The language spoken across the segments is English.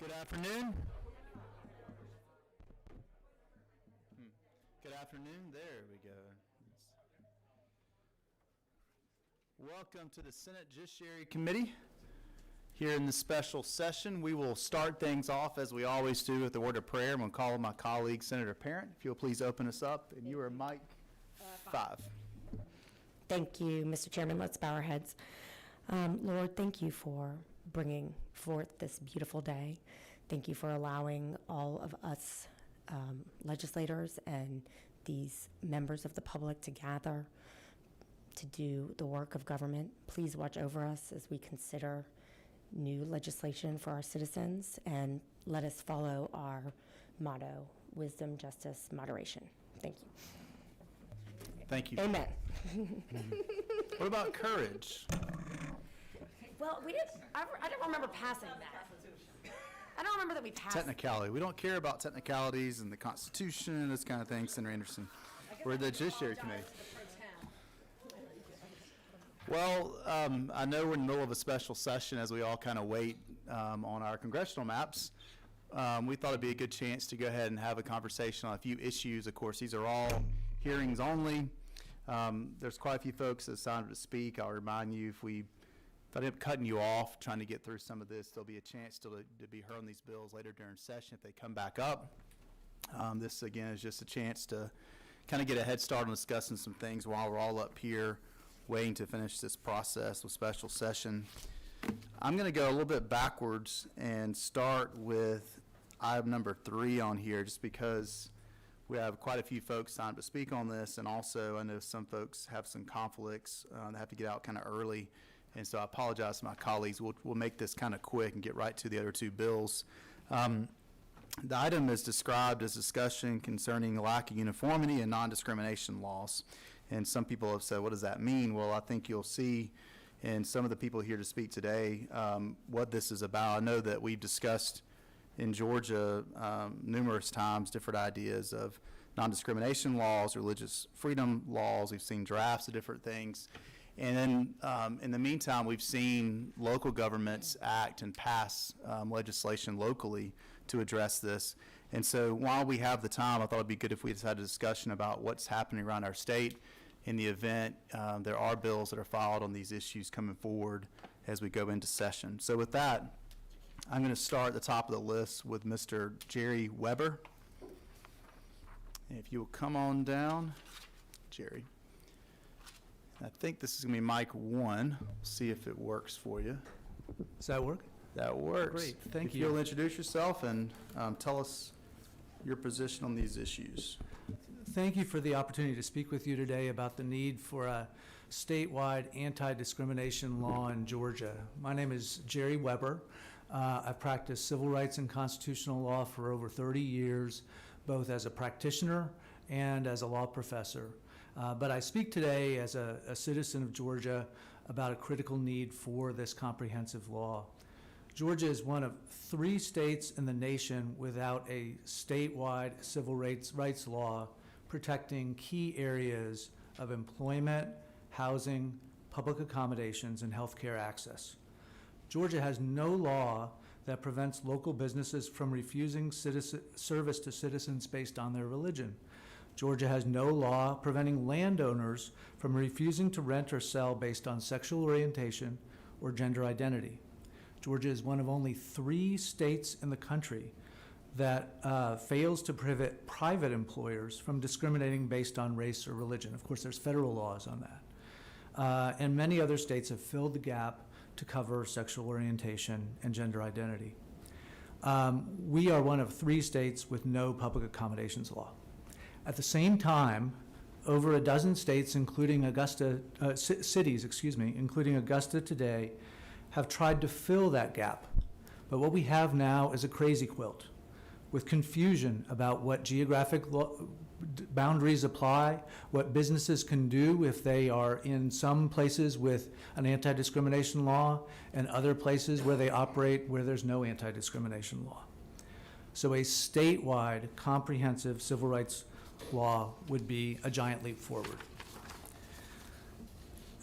Good afternoon. Good afternoon. There we go. Welcome to the Senate Judiciary Committee. Here in this special session, we will start things off as we always do with the word of prayer. I'm going to call on my colleague, Senator Parent. If you'll please open us up. And you are Mike 5. Thank you, Mr. Chairman. Let's bow our heads. Lord, thank you for bringing forth this beautiful day. Thank you for allowing all of us legislators and these members of the public to gather to do the work of government. Please watch over us as we consider new legislation for our citizens, and let us follow our motto, wisdom, justice, moderation. Thank you. Thank you. Amen. What about courage? Well, I don't remember passing that. I don't remember that we passed. Technicality. We don't care about technicalities and the Constitution and this kind of thing, Senator Anderson. We're the Judiciary Committee. Well, I know we're in the middle of a special session as we all kind of wait on our congressional maps. We thought it'd be a good chance to go ahead and have a conversation on a few issues. Of course, these are all hearings only. There's quite a few folks that signed up to speak. I'll remind you, if I end up cutting you off trying to get through some of this, there'll be a chance to be heard on these bills later during session if they come back up. This, again, is just a chance to kind of get a head start on discussing some things while we're all up here waiting to finish this process with special session. I'm going to go a little bit backwards and start with item number 3 on here, just because we have quite a few folks signed up to speak on this, and also I know some folks have some conflicts that have to get out kind of early, and so I apologize to my colleagues. We'll make this kind of quick and get right to the other 2 bills. The item is described as discussion concerning lack of uniformity and non-discrimination laws. And some people have said, what does that mean? Well, I think you'll see in some of the people here to speak today what this is about. I know that we've discussed in Georgia numerous times different ideas of non-discrimination laws, religious freedom laws. We've seen drafts of different things. And then in the meantime, we've seen local governments act and pass legislation locally to address this. And so while we have the time, I thought it'd be good if we just had a discussion about what's happening around our state in the event there are bills that are filed on these issues coming forward as we go into session. So with that, I'm going to start at the top of the list with Mr. Jerry Weber. And if you will come on down, Jerry. I think this is going to be mic 1. See if it works for you. Does that work? That works. Great, thank you. If you'll introduce yourself and tell us your position on these issues. Thank you for the opportunity to speak with you today about the need for a statewide anti-discrimination law in Georgia. My name is Jerry Weber. I've practiced civil rights and constitutional law for over 30 years, both as a practitioner and as a law professor. But I speak today as a citizen of Georgia about a critical need for this comprehensive law. Georgia is one of 3 states in the nation without a statewide civil rights law protecting key areas of employment, housing, public accommodations, and healthcare access. Georgia has no law that prevents local businesses from refusing service to citizens based on their religion. Georgia has no law preventing landowners from refusing to rent or sell based on sexual orientation or gender identity. Georgia is one of only 3 states in the country that fails to prohibit private employers from discriminating based on race or religion. Of course, there's federal laws on that. And many other states have filled the gap to cover sexual orientation and gender identity. We are one of 3 states with no public accommodations law. At the same time, over a dozen states, including cities, including Augusta today, have tried to fill that gap. But what we have now is a crazy quilt with confusion about what geographic boundaries apply, what businesses can do if they are in some places with an anti-discrimination law and other places where they operate where there's no anti-discrimination law. So a statewide comprehensive civil rights law would be a giant leap forward.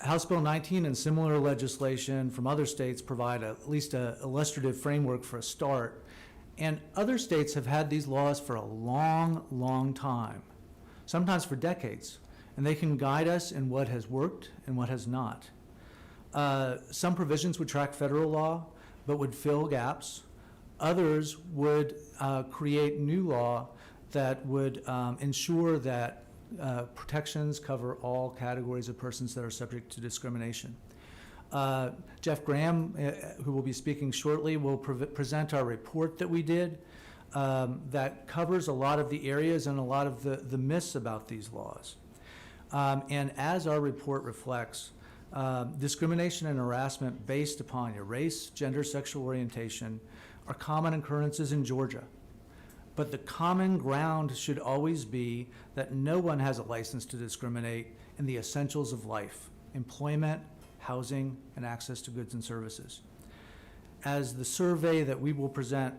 House Bill 19 and similar legislation from other states provide at least an illustrative framework for a start, And other states have had these laws for a long, long time, sometimes for decades, and they can guide us in what has worked and what has not. Some provisions would track federal law, but would fill gaps. Others would create new law that would ensure that protections cover all categories of persons that are subject to discrimination. Jeff Graham, who will be speaking shortly, will present our report that we did that covers a lot of the areas and a lot of the myths about these laws. And as our report reflects, discrimination and harassment based upon your race, gender, sexual orientation are common occurrences in Georgia. But the common ground should always be that no one has a license to discriminate in the essentials of life: employment, housing, and access to goods and services. As the survey that we will present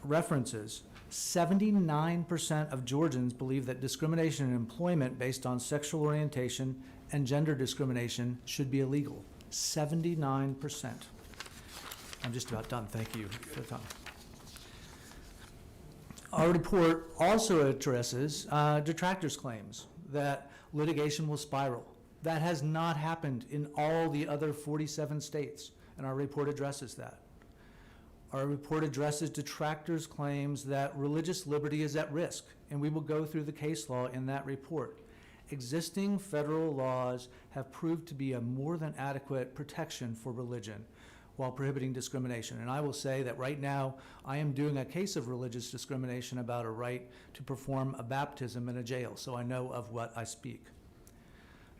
references, 79% of Georgians believe that discrimination in employment based on sexual orientation and gender discrimination should be illegal. 79%. I'm just about done. Thank you for the time. Our report also addresses detractors' claims that litigation will spiral. That has not happened in all the other 47 states, and our report addresses that. Our report addresses detractors' claims that religious liberty is at risk, and we will go through the case law in that report. Existing federal laws have proved to be a more than adequate protection for religion while prohibiting discrimination. And I will say that right now, I am doing a case of religious discrimination about a right to perform a baptism in a jail, so I know of what I speak.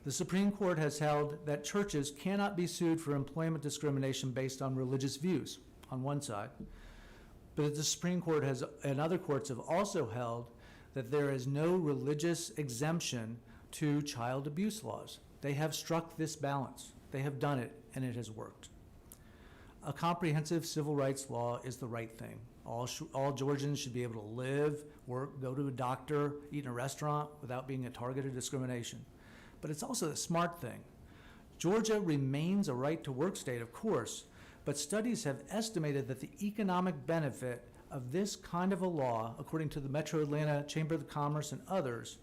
The Supreme Court has held that churches cannot be sued for employment discrimination based on religious views, on one side. But the Supreme Court has, and other courts have also held that there is no religious exemption to child abuse laws. They have struck this balance. They have done it, and it has worked. A comprehensive civil rights law is the right thing. All Georgians should be able to live, work, go to a doctor, eat in a restaurant without being a target of discrimination. But it's also the smart thing. Georgia remains a right to work state, of course, but studies have estimated that the economic benefit of this kind of a law, according to the Metro Atlanta Chamber of Commerce and others,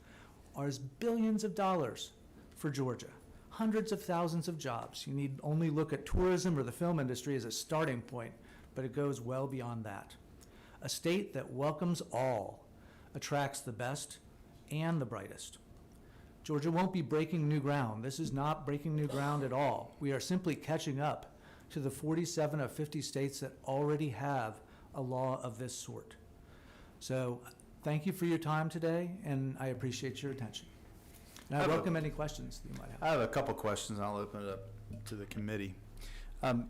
are billions of dollars for Georgia. Hundreds of thousands of jobs. You need only look at tourism or the film industry as a starting point, but it goes well beyond that. A state that welcomes all attracts the best and the brightest. Georgia won't be breaking new ground. This is not breaking new ground at all. We are simply catching up to the 47 of 50 states that already have a law of this sort. So thank you for your time today, and I appreciate your attention. And I welcome any questions that you might have. I have a couple questions, and I'll open it up to the committee.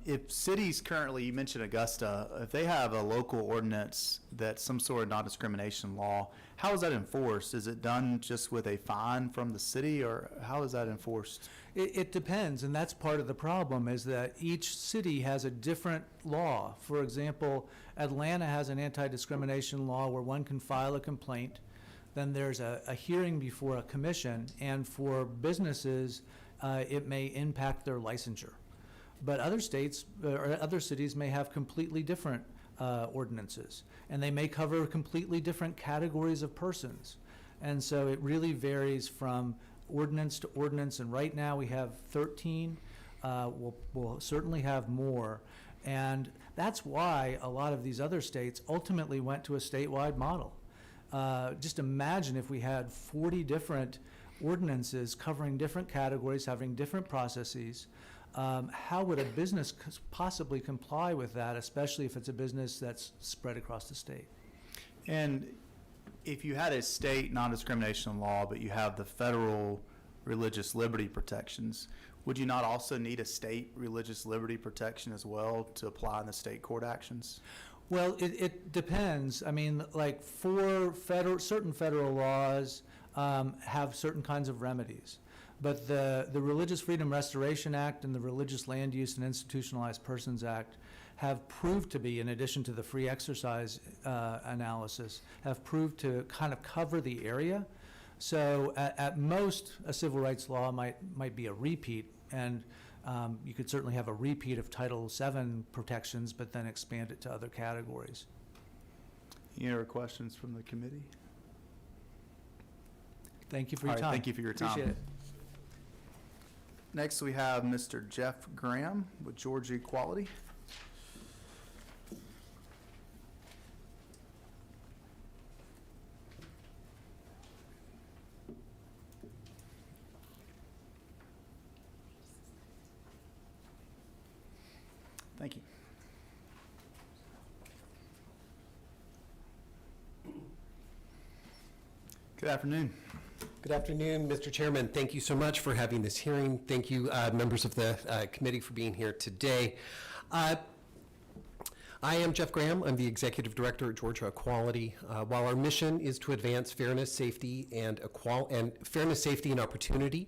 If cities currently, you mentioned Augusta, if they have a local ordinance that's some sort of non-discrimination law, how is that enforced? Is it done just with a fine from the city, or how is that enforced? It depends, and that's part of the problem, is that each city has a different law. For example, Atlanta has an anti-discrimination law where one can file a complaint. Then there's a hearing before a commission, and for businesses, it may impact their licensure. But other states or other cities may have completely different ordinances, and they may cover completely different categories of persons. And so it really varies from ordinance to ordinance, and right now we have 13. We'll certainly have more. And that's why a lot of these other states ultimately went to a statewide model. Just imagine if we had 40 different ordinances covering different categories, having different processes. How would a business possibly comply with that, especially if it's a business that's spread across the state? And if you had a state non-discrimination law, but you have the federal religious liberty protections, would you not also need a state religious liberty protection as well to apply in the state court actions? Well, it depends. I mean, like certain federal laws have certain kinds of remedies. But the Religious Freedom Restoration Act and the Religious Land Use and Institutionalized Persons Act have proved to be, in addition to the free exercise analysis, have proved to kind of cover the area. So at most, a civil rights law might be a repeat, and you could certainly have a repeat of Title VII protections, but then expand it to other categories. Any other questions from the committee? Thank you for your All right, time. thank you for your time. Appreciate it. Next, we have Mr. Jeff Graham with Georgia Equality. Thank you. Good afternoon. Good afternoon, Mr. Chairman. Thank you so much for having this hearing. Thank you, members of the committee, for being here today. I am Jeff Graham. I'm the Executive Director at Georgia Equality. While our mission is to advance fairness, safety, and opportunity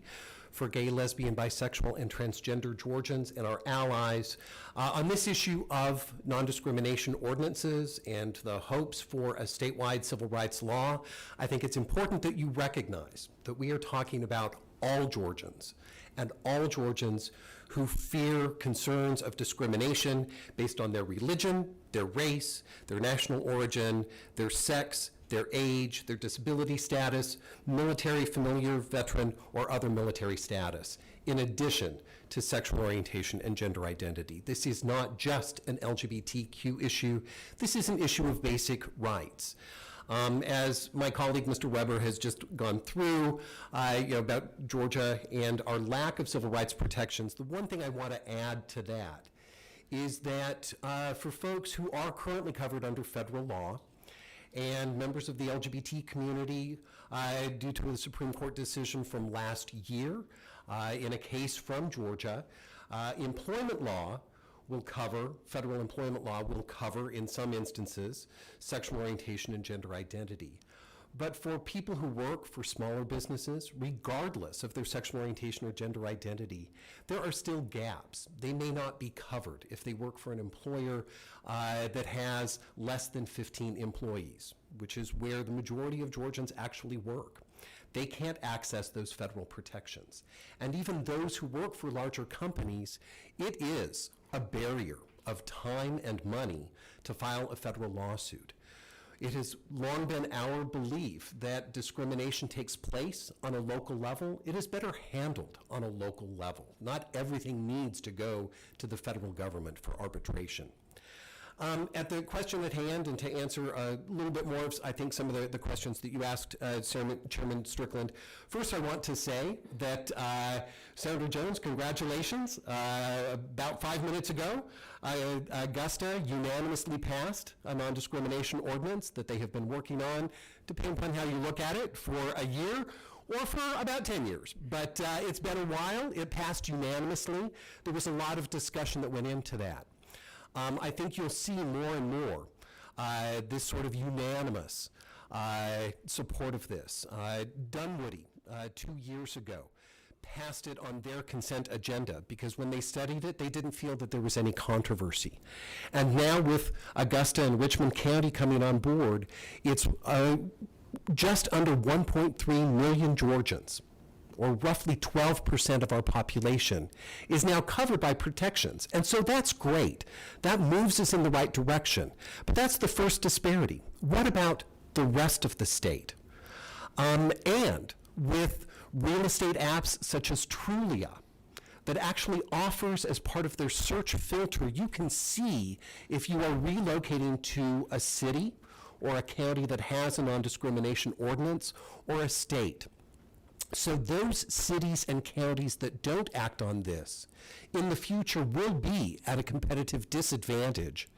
for gay, lesbian, bisexual, and transgender Georgians and our allies on this issue of non-discrimination ordinances and the hopes for a statewide civil rights law, I think it's important that you recognize that we are talking about all Georgians and all Georgians who fear concerns of discrimination based on their religion, their race, their national origin, their sex, their age, their disability status, military, familiar, veteran, or other military status, in addition to sexual orientation and gender identity. This is not just an LGBTQ issue. This is an issue of basic rights. As my colleague, Mr. Weber, has just gone through about Georgia and our lack of civil rights protections, the one thing I want to add to that is that for folks who are currently covered under federal law, and members of the LGBT community, due to a Supreme Court decision from last year in a case from Georgia, employment law will cover, federal employment law will cover, in some instances, sexual orientation and gender identity. But for people who work for smaller businesses, regardless of their sexual orientation or gender identity, there are still gaps. They may not be covered if they work for an employer that has less than 15 employees, which is where the majority of Georgians actually work. They can't access those federal protections. And even those who work for larger companies, it is a barrier of time and money to file a federal lawsuit. It has long been our belief that discrimination takes place on a local level. It is better handled on a local level. Not everything needs to go to the federal government for arbitration. At the question at hand, and to answer a little bit more of, I think, some of the questions that you asked, Chairman Strickland, first I want to say that Senator Jones, congratulations. About 5 minutes ago, Augusta unanimously passed a non-discrimination ordinance that they have been working on, depending upon how you look at it, for a year or for about 10 years. But it's been a while. It passed unanimously. There was a lot of discussion that went into that. I think you'll see more and more this sort of unanimous support of this. Dunwoody, 2 years ago, passed it on their consent agenda because when they studied it, they didn't feel that there was any controversy. And now with Augusta and Richmond County coming on board, it's just under 1.3 million Georgians, or roughly 12% of our population, is now covered by protections. And so that's great. That moves us in the right direction. But that's the first disparity. What about the rest of the state? And with real estate apps such as Trulia, that actually offers, as part of their search filter, you can see if you are relocating to a city or a county that has a non-discrimination ordinance, or a state. So those cities and counties that don't act on this in the future will be at a competitive disadvantage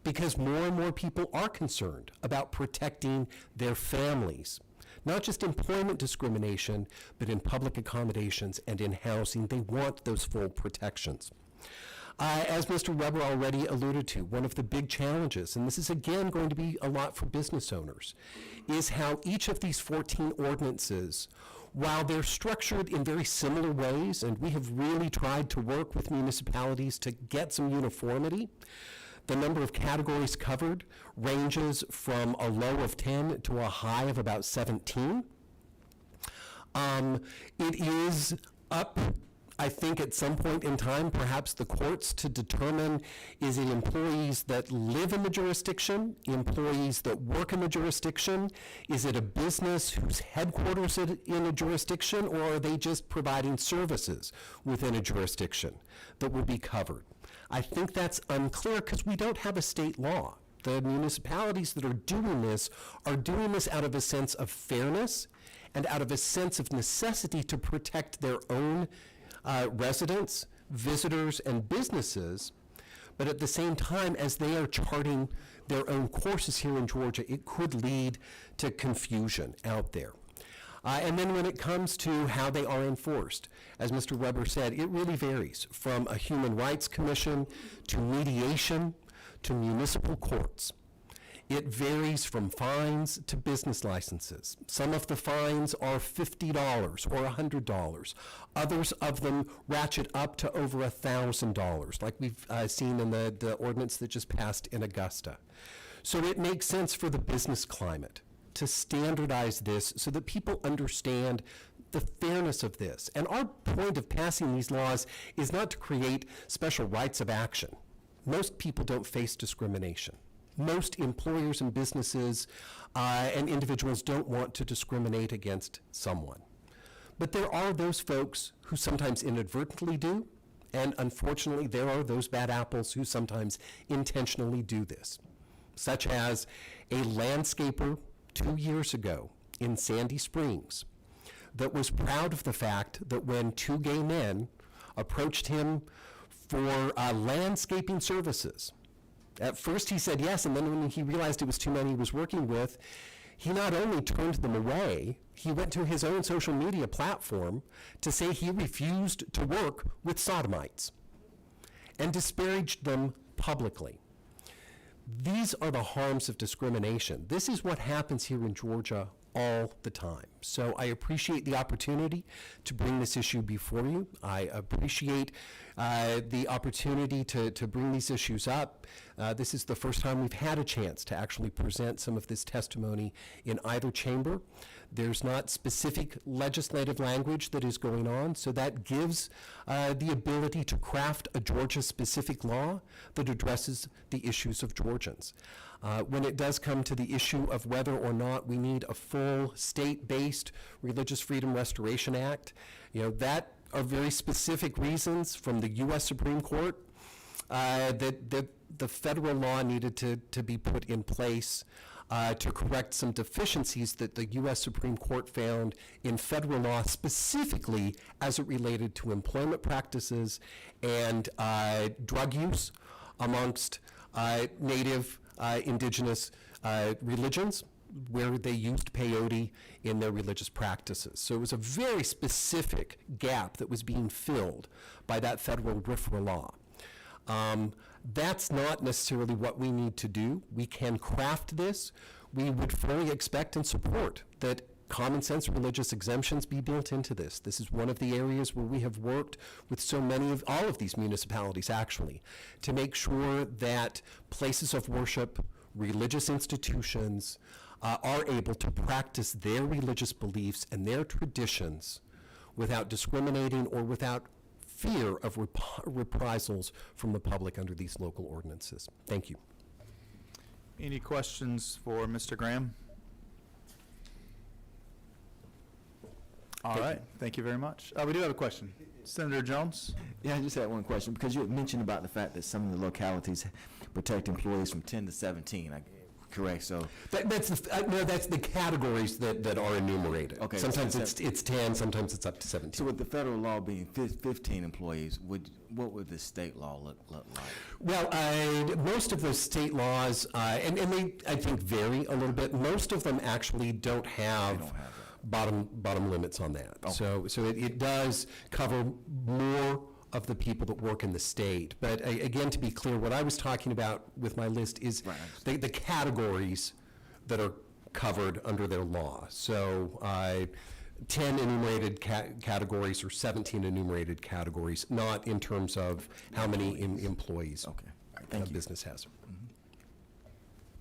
because more and more people are concerned about protecting their families. Not just employment discrimination, but in public accommodations and in housing. They want those full protections. As Mr. Weber already alluded to, one of the big challenges, and this is again going to be a lot for business owners, is how each of these 14 ordinances, while they're structured in very similar ways, and we have really tried to work with municipalities to get some uniformity, the number of categories covered ranges from a low of 10 to a high of about 17. It is up I think at some point in time, perhaps the courts to determine, is it employees that live in the jurisdiction, employees that work in the jurisdiction? Is it a business whose headquarters is in a jurisdiction, or are they just providing services within a jurisdiction that will be covered? I think that's unclear because we don't have a state law. The municipalities that are doing this out of a sense of fairness and out of a sense of necessity to protect their own residents, visitors, and businesses, but at the same time, as they are charting their own courses here in Georgia, it could lead to confusion out there. And then when it comes to how they are enforced, as Mr. Weber said, it really varies from a human rights commission to mediation to municipal courts. It varies from fines to business licenses. Some of the fines are $50 or $100. Others of them ratchet up to over $1,000, like we've seen in the ordinance that just passed in Augusta. So it makes sense for the business climate to standardize this so that people understand the fairness of this. And our point of passing these laws is not to create special rights of action. Most people don't face discrimination. Most employers and businesses and individuals don't want to discriminate against someone. But there are those folks who sometimes inadvertently do, and unfortunately there are those bad apples who sometimes intentionally do this, such as a landscaper 2 years ago in Sandy Springs that was proud of the fact that when two gay men approached him for landscaping services, at first he said yes, and then when he realized it was two men he was working with, he not only turned them away, he went to his own social media platform to say he refused to work with sodomites and disparaged them publicly. These are the harms of discrimination. This is what happens here in Georgia all the time. So I appreciate the opportunity to bring this issue before you. I appreciate the opportunity to bring these issues up. This is the first time we've had a chance to actually present some of this testimony in either chamber. There's not specific legislative language that is going on, so that gives the ability to craft a Georgia-specific law that addresses the issues of Georgians. When it does come to the issue of whether or not we need a full state-based Religious Freedom Restoration Act, that are very specific reasons from the U.S. Supreme Court that the federal law needed to be put in place to correct some deficiencies that the U.S. Supreme Court found in federal law, specifically as it related to employment practices and drug use amongst native indigenous religions, where they used peyote in their religious practices. So it was a very specific gap that was being filled by that federal RFRA law. That's not necessarily what we need to do. We can craft this. We would fully expect and support that common sense religious exemptions be built into this. This is one of the areas where we have worked with so many of all of these municipalities actually to make sure that places of worship, religious institutions are able to practice their religious beliefs and their traditions without discriminating or without fear of reprisals from the public under these local ordinances. Thank you. Any questions for Mr. Graham? All right, thank you very much. We do have a question. Senator Jones? Yeah, I just had one question, because you had mentioned about the fact that some of the localities protect employees from 10 to 17, correct? So That's the categories that are enumerated. Okay, Sometimes so it's 10, sometimes it's up to 17. with the federal law being 15 employees, what would the state law look like? Well, most of those state laws, and they, I think, vary a little bit. Most of them actually don't have, bottom limits on that. Okay. So it does cover more of the people that work in the state. But again, to be clear, what I was talking about with my list is the categories that are covered under their law. So 10 enumerated categories or 17 enumerated categories, not in terms of how many employees a business has.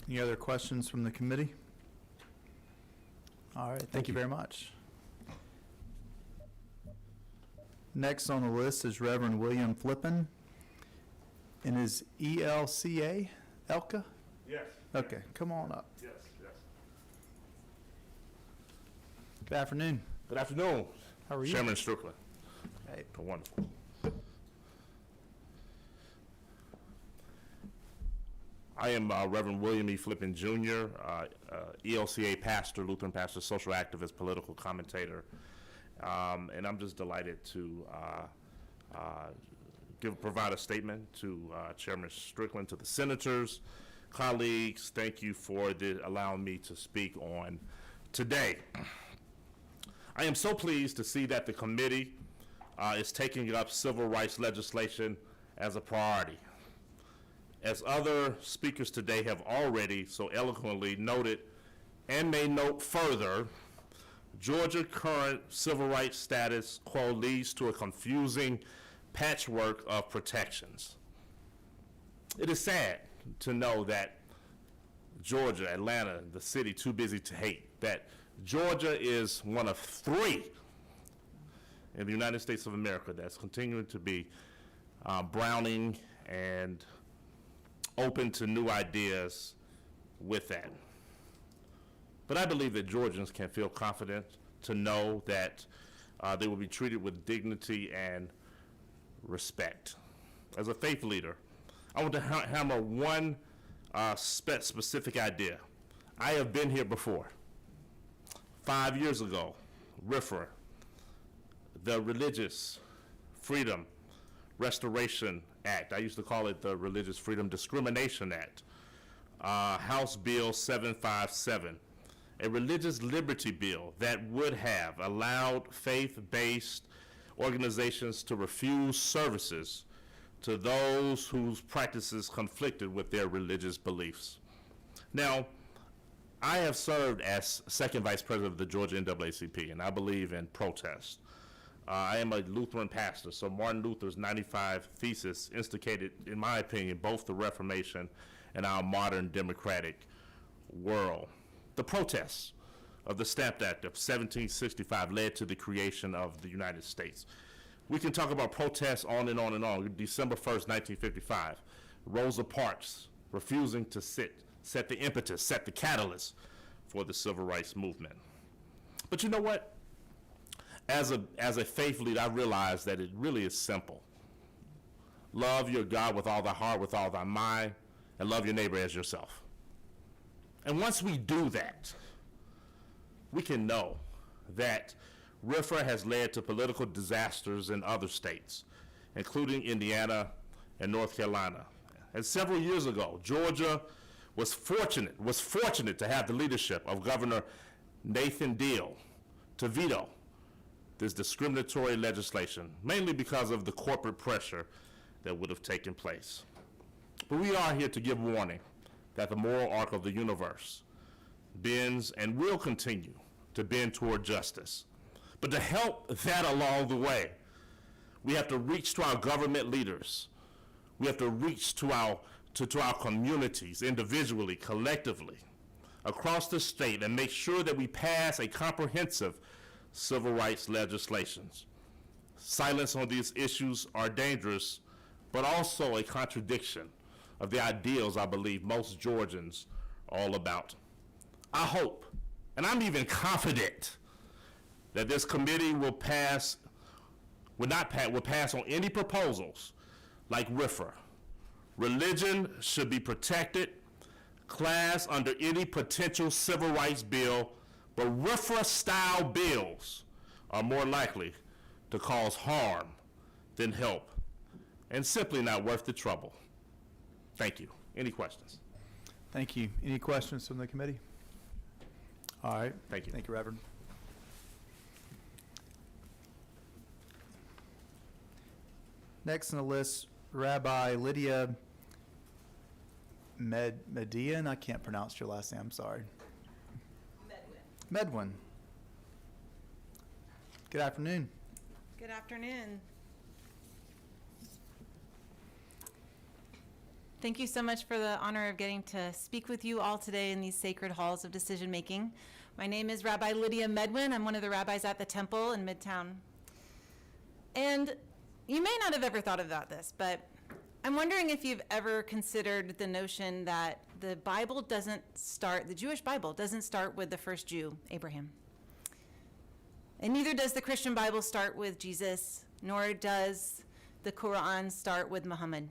Any other questions from the committee? All right, thank you very much. Next on the list is Reverend William Flippin. And is ELCA, Elka? Yes. Okay, come on up. Yes, yes. Good afternoon. Good afternoon. How are you? Chairman Strickland. Hey. Wonderful. I am Reverend William E. Flippin Jr., ELCA pastor, Lutheran pastor, social activist, political commentator, and I'm just delighted to provide a statement to Chairman Strickland, to the senators, colleagues. Thank you for allowing me to speak on today. I am so pleased to see that the committee is taking up civil rights legislation as a priority. As other speakers today have already so eloquently noted and may note further, Georgia's current civil rights status quo leads to a confusing patchwork of protections. It is sad to know that Georgia, Atlanta, the city too busy to hate, that Georgia is one of 3 in the United States of America that's continuing to be browning and open to new ideas with that. But I believe that Georgians can feel confident to know that they will be treated with dignity and respect. As a faith leader, I want to hammer one specific idea. I have been here before. 5 years ago, RFRA, the Religious Freedom Restoration Act, I used to call it the Religious Freedom Discrimination Act, House Bill 757, a religious liberty bill that would have allowed faith-based organizations to refuse services to those whose practices conflicted with their religious beliefs. Now, I have served as second vice president of the Georgia NAACP, and I believe in protest. I am a Lutheran pastor, so Martin Luther's 95 Thesis instigated, in my opinion, both the Reformation and our modern democratic world. The protests of the Stamp Act of 1765 led to the creation of the United States. We can talk about protests on and on and on. December 1st, 1955, Rosa Parks refusing to set the impetus, set the catalyst for the civil rights movement. But you know what? As a faith leader, I realize that it really is simple. Love your God with all thy heart, with all thy mind, and love your neighbor as yourself. And once we do that, we can know that RFRA has led to political disasters in other states, including Indiana and North Carolina. And several years ago, Georgia was fortunate to have the leadership of Governor Nathan Deal to veto this discriminatory legislation, mainly because of the corporate pressure that would have taken place. But we are here to give warning that the moral arc of the universe bends and will continue to bend toward justice. But to help that along the way, we have to reach to our government leaders. We have to reach to our communities individually, collectively, across the state, and make sure that we pass a comprehensive civil rights legislations. Silence on these issues are dangerous, but also a contradiction of the ideals I believe most Georgians are all about. I hope, and I'm even confident, that this committee will pass on any proposals like RFRA. Religion should be protected, class under any potential civil rights bill, but RFRA-style bills are more likely to cause harm than help, and simply not worth the trouble. Thank you. Any questions? Thank you. Any questions from the committee? All right. Thank you. Thank you, Reverend. Next on the list, Rabbi Lydia Median. I can't pronounce your last name. I'm sorry. Medwin. Good afternoon. Good afternoon. Thank you so much for the honor of getting to speak with you all today in these sacred halls of decision making. My name is Rabbi Lydia Medwin. I'm one of the rabbis at the temple in Midtown. And you may not have ever thought about this, but I'm wondering if you've ever considered the notion that the Jewish Bible doesn't start with the first Jew, Abraham. And neither does the Christian Bible start with Jesus, nor does the Quran start with Muhammad.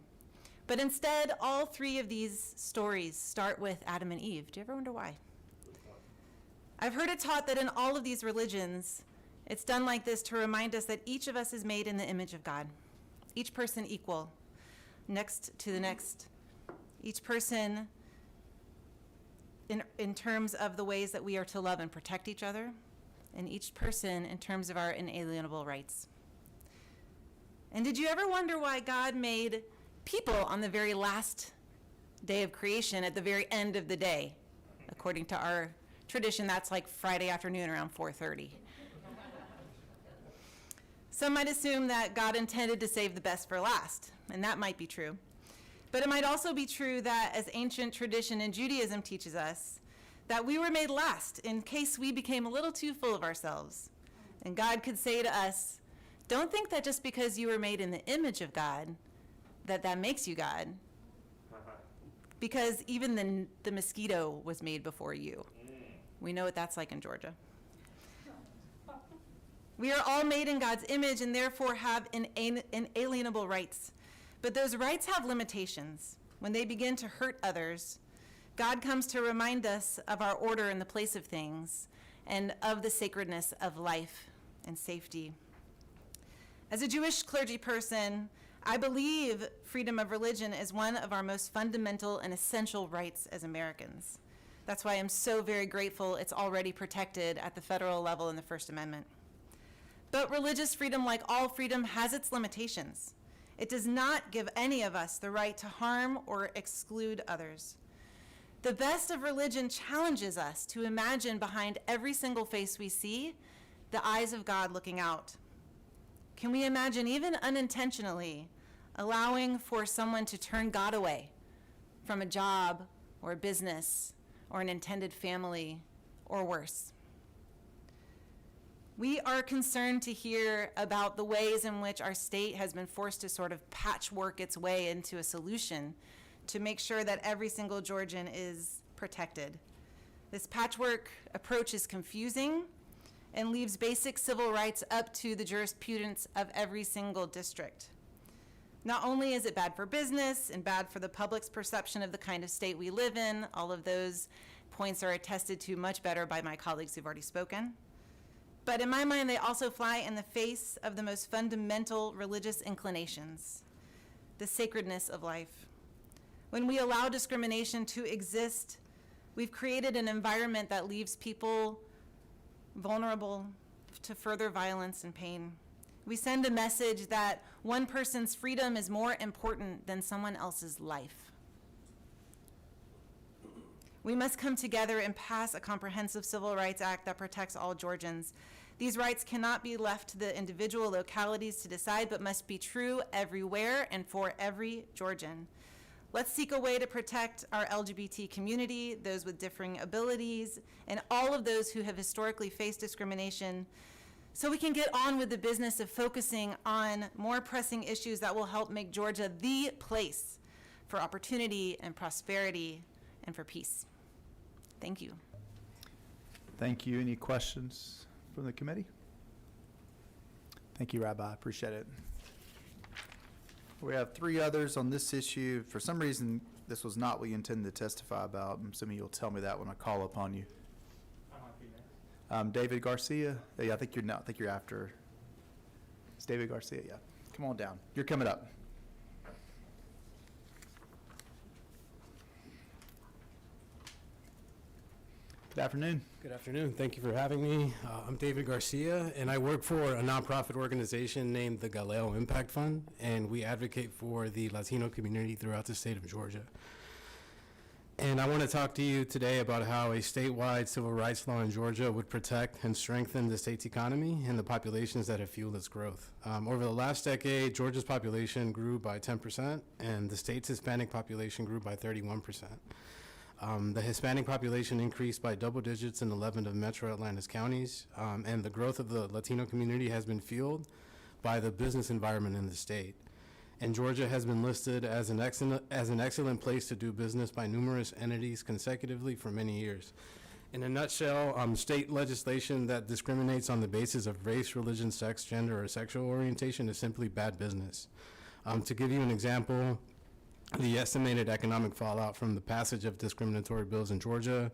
But instead, all three of these stories start with Adam and Eve. Do you ever wonder why? I've heard it taught that in all of these religions, it's done like this to remind us that each of us is made in the image of God. Each person equal, next to the next. Each person in terms of the ways that we are to love and protect each other, and each person in terms of our inalienable rights. And did you ever wonder why God made people on the very last day of creation at the very end of the day? According to our tradition, that's like Friday afternoon around 4:30. Some might assume that God intended to save the best for last, and that might be true. But it might also be true that, as ancient tradition in Judaism teaches us, that we were made last in case we became a little too full of ourselves. And God could say to us, don't think that just because you were made in the image of God, that makes you God. Because even the mosquito was made before you. We know what that's like in Georgia. We are all made in God's image and therefore have inalienable rights. But those rights have limitations. When they begin to hurt others, God comes to remind us of our order in the place of things and of the sacredness of life and safety. As a Jewish clergy person, I believe freedom of religion is one of our most fundamental and essential rights as Americans. That's why I'm so very grateful it's already protected at the federal level in the First Amendment. But religious freedom, like all freedom, has its limitations. It does not give any of us the right to harm or exclude others. The best of religion challenges us to imagine behind every single face we see the eyes of God looking out. Can we imagine, even unintentionally, allowing for someone to turn God away from a job or a business or an intended family or worse? We are concerned to hear about the ways in which our state has been forced to sort of patchwork its way into a solution to make sure that every single Georgian is protected. This patchwork approach is confusing and leaves basic civil rights up to the jurisprudence of every single district. Not only is it bad for business and bad for the public's perception of the kind of state we live in, all of those points are attested to much better by my colleagues who've already spoken. But in my mind, they also fly in the face of the most fundamental religious inclinations, the sacredness of life. When we allow discrimination to exist, we've created an environment that leaves people vulnerable to further violence and pain. We send a message that one person's freedom is more important than someone else's life. We must come together and pass a comprehensive Civil Rights Act that protects all Georgians. These rights cannot be left to the individual localities to decide, but must be true everywhere and for every Georgian. Let's seek a way to protect our LGBT community, those with differing abilities, and all of those who have historically faced discrimination, so we can get on with the business of focusing on more pressing issues that will help make Georgia the place for opportunity and prosperity and for peace. Thank you. Thank you. Any questions from the committee? Thank you, Rabbi. Appreciate it. We have three others on this issue. For some reason, this was not what you intended to testify about. I'm assuming you'll tell me that when I call upon you. David Garcia. Yeah, I think you're after. It's David Garcia. Yeah, come on down. You're coming up. Good afternoon. Good afternoon. Thank you for having me. I'm David Garcia, and I work for a nonprofit organization named the Galileo Impact Fund, and we advocate for the Latino community throughout the state of Georgia. And I want to talk to you today about how a statewide civil rights law in Georgia would protect and strengthen the state's economy and the populations that have fueled its growth. Over the last decade, Georgia's population grew by 10%, and the state's Hispanic population grew by 31%. The Hispanic population increased by double digits in 11 of Metro Atlanta's counties, and the growth of the Latino community has been fueled by the business environment in the state. And Georgia has been listed as an excellent place to do business by numerous entities consecutively for many years. In a nutshell, state legislation that discriminates on the basis of race, religion, sex, gender, or sexual orientation is simply bad business. To give you an example, the estimated economic fallout from the passage of discriminatory bills in Georgia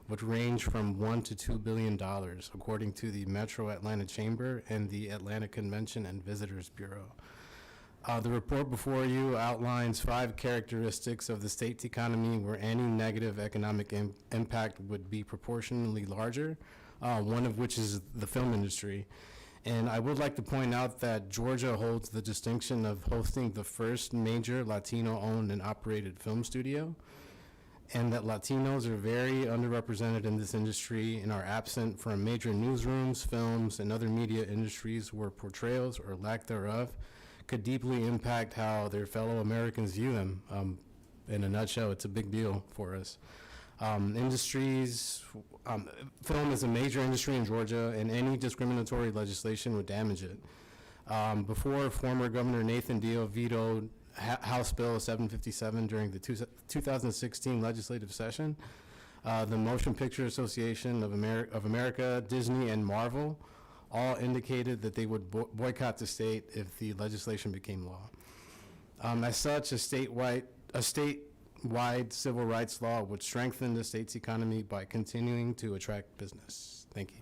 would range from $1 to $2 billion, according to the Metro Atlanta Chamber and the Atlanta Convention and Visitors Bureau. The report before you outlines 5 characteristics of the state's economy where any negative economic impact would be proportionally larger, one of which is the film industry. And I would like to point out that Georgia holds the distinction of hosting the first major Latino-owned and operated film studio, and that Latinos are very underrepresented in this industry and are absent from major newsrooms, films, and other media industries where portrayals or lack thereof could deeply impact how their fellow Americans view them. In a nutshell, it's a big deal for us. Film is a major industry in Georgia, and any discriminatory legislation would damage it. Before former Governor Nathan Deal vetoed House Bill 757 during the 2016 legislative session, the Motion Picture Association of America, Disney, and Marvel all indicated that they would boycott the state if the legislation became law. As such, a statewide civil rights law would strengthen the state's economy by continuing to attract business. Thank you.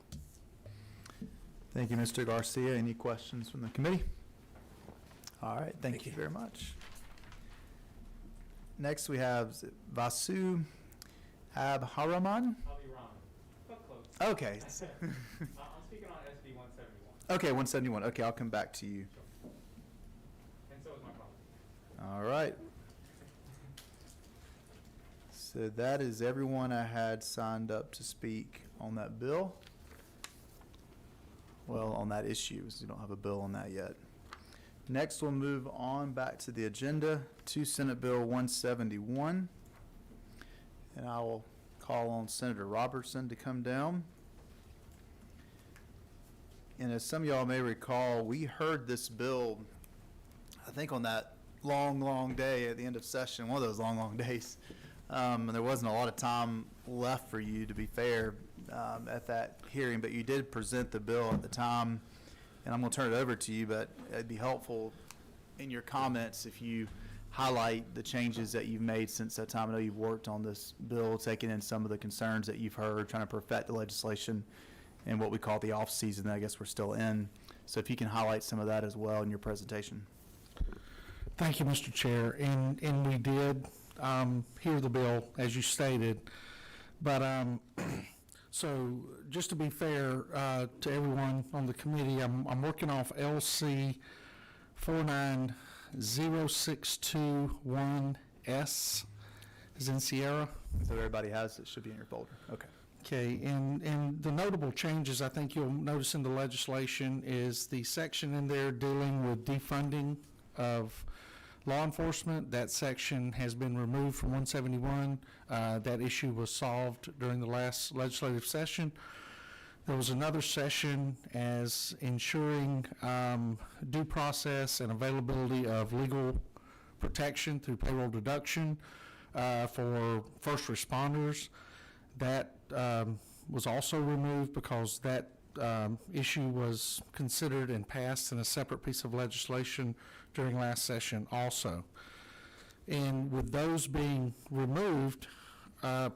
Thank you, Mr. Garcia. Any questions from the committee? All right, thank you very much. Next, we have Vasu Abharaman. I'll be wrong. But close. Okay. I'm speaking on SB 171. Okay, 171. Okay, I'll come back to you. And so is my colleague. All right. So that is everyone I had signed up to speak on that bill. Well, on that issue, so you don't have a bill on that yet. Next, we'll move on back to the agenda to Senate Bill 171. And I will call on Senator Robertson to come down. And as some of y'all may recall, we heard this bill, I think on that long day at the end of session, one of those long days. And there wasn't a lot of time left for you, to be fair, at that hearing, but you did present the bill at the time. And I'm going to turn it over to you, but it'd be helpful in your comments if you highlight the changes that you've made since that time. I know you've worked on this bill, taking in some of the concerns that you've heard, trying to perfect the legislation in what we call the off-season that I guess we're still in. So if you can highlight some of that as well in your presentation. Thank you, Mr. Chair. And we did hear the bill, as you stated. But so just to be fair to everyone on the committee, I'm working off LC 490621S, as in Sierra. So everybody has it, should be in your folder. Okay. Okay, and the notable changes I think you'll notice in the legislation is the section in there dealing with defunding of law enforcement. That section has been removed from 171. That issue was solved during the last legislative session. There was another session as ensuring due process and availability of legal protection through payroll deduction for first responders. That was also removed because that issue was considered and passed in a separate piece of legislation during last session also. And with those being removed,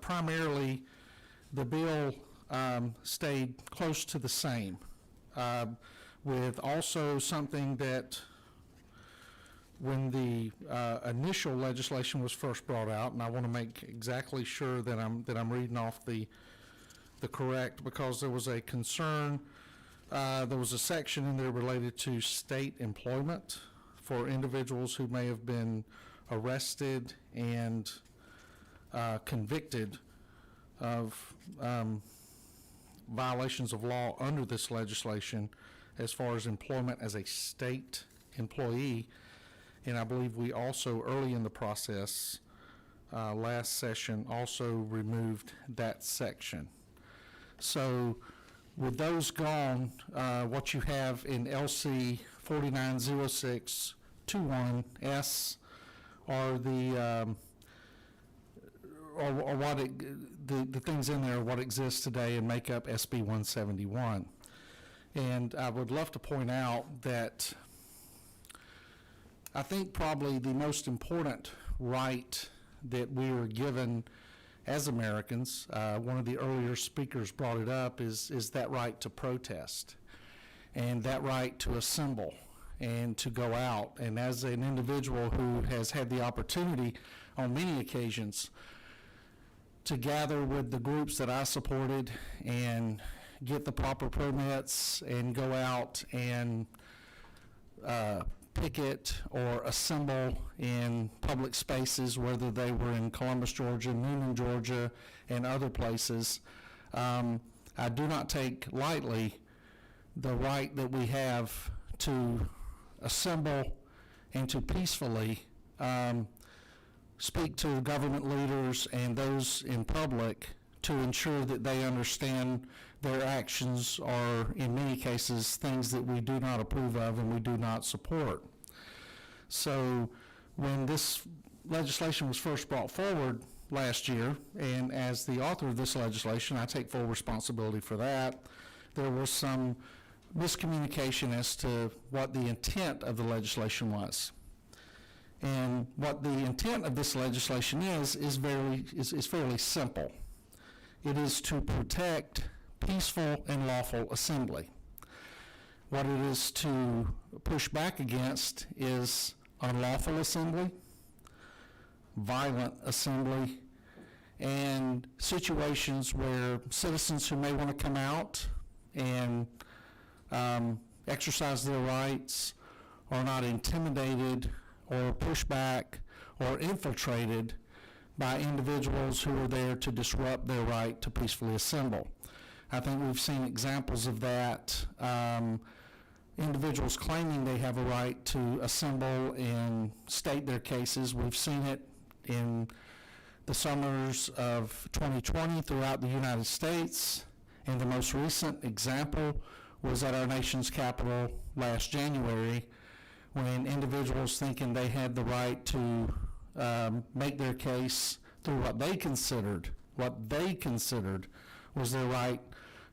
primarily the bill stayed close to the same, with also something that when the initial legislation was first brought out, and I want to make exactly sure that I'm reading off the correct, because there was a concern, there was a section in there related to state employment for individuals who may have been arrested and convicted of violations of law under this legislation as far as employment as a state employee. And I believe we also, early in the process, last session, also removed that section. So with those gone, what you have in LC 490621S are the things in there, what exists today and make up SB 171. And I would love to point out that I think probably the most important right that we are given as Americans, one of the earlier speakers brought it up, is that right to protest and that right to assemble and to go out. And as an individual who has had the opportunity on many occasions to gather with the groups that I supported and get the proper permits and go out and picket or assemble in public spaces, whether they were in Columbus, Georgia, Newnan, Georgia, and other places, I do not take lightly the right that we have to assemble and to peacefully speak to government leaders and those in public to ensure that they understand their actions are, in many cases, things that we do not approve of and we do not support. So when this legislation was first brought forward last year, and as the author of this legislation, I take full responsibility for that, there was some miscommunication as to what the intent of the legislation was. And what the intent of this legislation is fairly simple. It is to protect peaceful and lawful assembly. What it is to push back against is unlawful assembly, violent assembly, and situations where citizens who may want to come out and exercise their rights are not intimidated or pushed back or infiltrated by individuals who are there to disrupt their right to peacefully assemble. I think we've seen examples of that. Individuals claiming they have a right to assemble and state their cases. We've seen it in the summers of 2020 throughout the United States, and the most recent example was at our nation's capital last January, when individuals thinking they had the right to make their case through what they considered was their right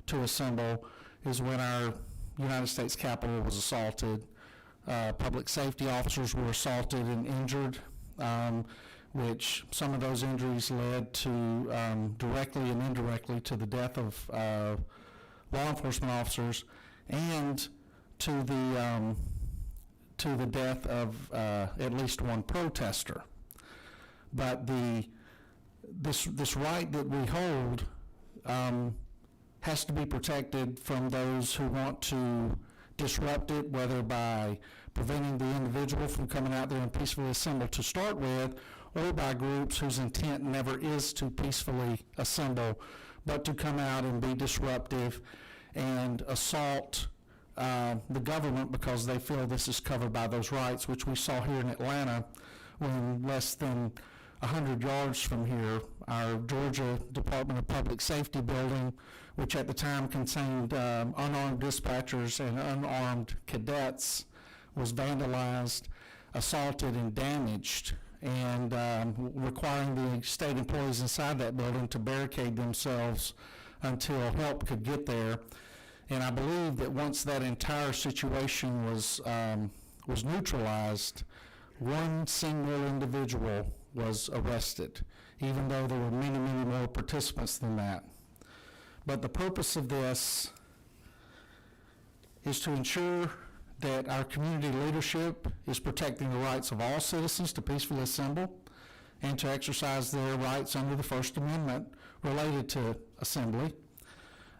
to assemble, is when our United States Capitol was assaulted. Public safety officers were assaulted and injured, which some of those injuries led to directly and indirectly to the death of law enforcement officers and to the death of at least one protester. But this right that we hold has to be protected from those who want to disrupt it, whether by preventing the individual from coming out there and peacefully assemble to start with, or by groups whose intent never is to peacefully assemble, but to come out and be disruptive and assault the government because they feel this is covered by those rights, which we saw here in Atlanta when less than 100 yards from here, our Georgia Department of Public Safety building, which at the time contained unarmed dispatchers and unarmed cadets, was vandalized, assaulted, and damaged, and requiring the state employees inside that building to barricade themselves until help could get there. And I believe that once that entire situation was neutralized, one single individual was arrested, even though there were many, many more participants than that. But the purpose of this is to ensure that our community leadership is protecting the rights of all citizens to peacefully assemble and to exercise their rights under the First Amendment related to assembly.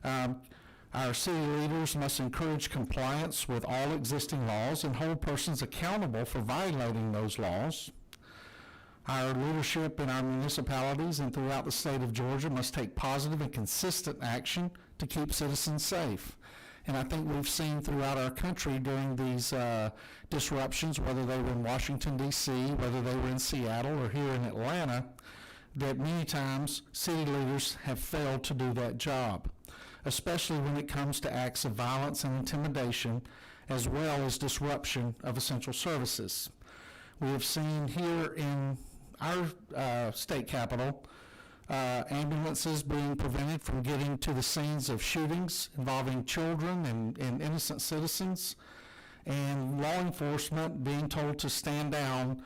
Our city leaders must encourage compliance with all existing laws and hold persons accountable for violating those laws. Our leadership in our municipalities and throughout the state of Georgia must take positive and consistent action to keep citizens safe. And I think we've seen throughout our country during these disruptions, whether they were in Washington, D.C., whether they were in Seattle or here in Atlanta, that many times city leaders have failed to do that job, especially when it comes to acts of violence and intimidation as well as disruption of essential services. We have seen here in our state capital, ambulances being prevented from getting to the scenes of shootings involving children and innocent citizens, and law enforcement being told to stand down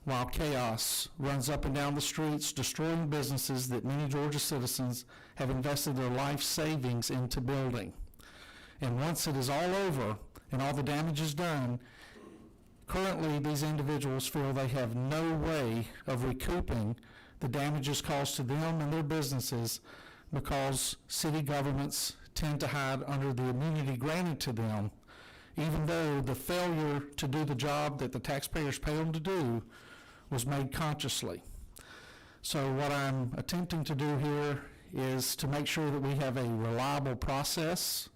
while chaos runs up and down the streets, destroying businesses that many Georgia citizens have invested their life savings into building. And once it is all over and all the damage is done, currently these individuals feel they have no way of recouping the damages caused to them and their businesses because city governments tend to hide under the immunity granted to them, even though the failure to do the job that the taxpayers pay them to do was made consciously. So what I'm attempting to do here is to make sure that we have a reliable process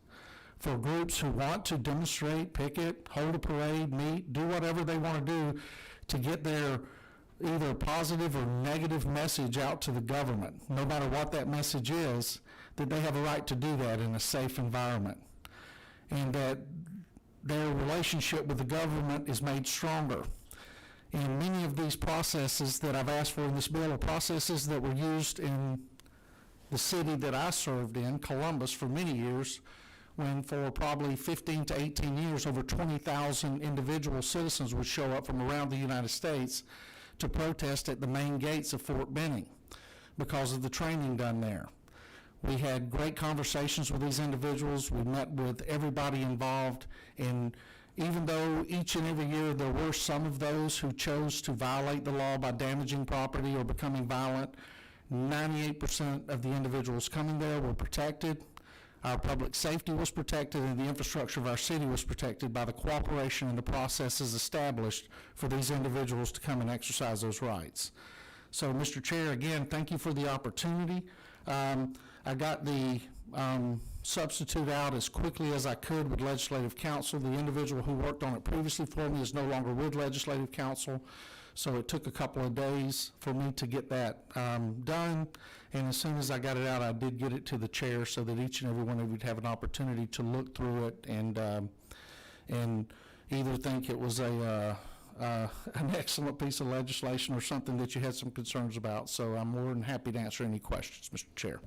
for groups who want to demonstrate, picket, hold a parade, meet, do whatever they want to do to get their either positive or negative message out to the government, no matter what that message is, that they have a right to do that in a safe environment, and that their relationship with the government is made stronger. And many of these processes that I've asked for in this bill are processes that were used in the city that I served in, Columbus, for many years, when for probably 15 to 18 years, over 20,000 individual citizens would show up from around the United States to protest at the main gates of Fort Benning because of the training done there. We had great conversations with these individuals. We met with everybody involved, and even though each and every year there were some of those who chose to violate the law by damaging property or becoming violent, 98% of the individuals coming there were protected. Our public safety was protected, and the infrastructure of our city was protected by the cooperation and the processes established for these individuals to come and exercise those rights. So, Mr. Chair, again, thank you for the opportunity. I got the substitute out as quickly as I could with Legislative Counsel. The individual who worked on it previously for me is no longer with Legislative Counsel, so it took a couple of days for me to get that done. And as soon as I got it out, I did get it to the chair so that each and every one of you would have an opportunity to look through it and either think it was an excellent piece of legislation or something that you had some concerns about. So I'm more than happy to answer any questions, Mr. Chair.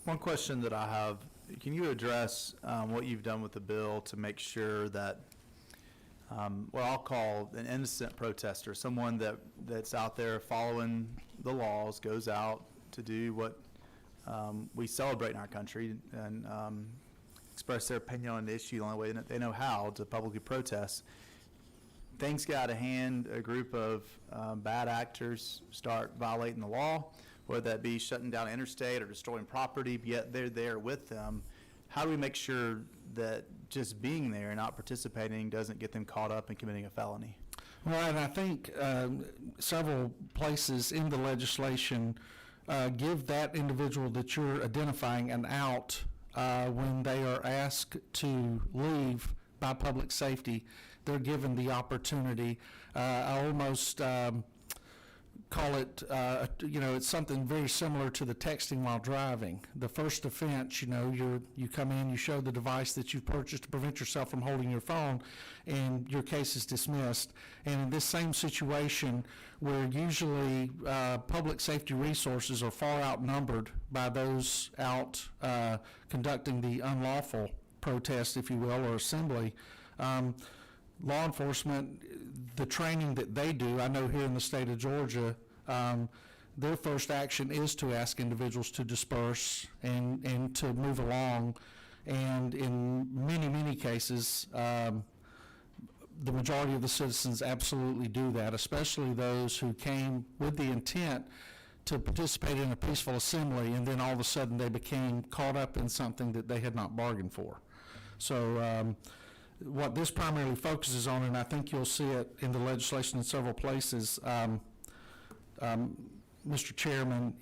One question that I have, can you address what you've done with the bill to make sure that what I'll call an innocent protester, someone that's out there following the laws, goes out to do what we celebrate in our country and express their opinion on the issue the only way that they know how, to publicly protest. Things get out of hand, a group of bad actors start violating the law, whether that be shutting down an interstate or destroying property, yet they're there with them. How do we make sure that just being there and not participating doesn't get them caught up in committing a felony? Well, and I think several places in the legislation give that individual that you're identifying an out when they are asked to leave by public safety. They're given the opportunity. I almost call it, it's something very similar to the texting while driving. The first offense, you come in, you show the device that you've purchased to prevent yourself from holding your phone, and your case is dismissed. And in this same situation, where usually public safety resources are far outnumbered by those out conducting the unlawful protest, if you will, or assembly, law enforcement, the training that they do, I know here in the state of Georgia, their first action is to ask individuals to disperse and to move along. And in many, many cases, the majority of the citizens absolutely do that, especially those who came with the intent to participate in a peaceful assembly, and then all of a sudden they became caught up in something that they had not bargained for. So what this primarily focuses on, and I think you'll see it in the legislation in several places, Mr. Chairman,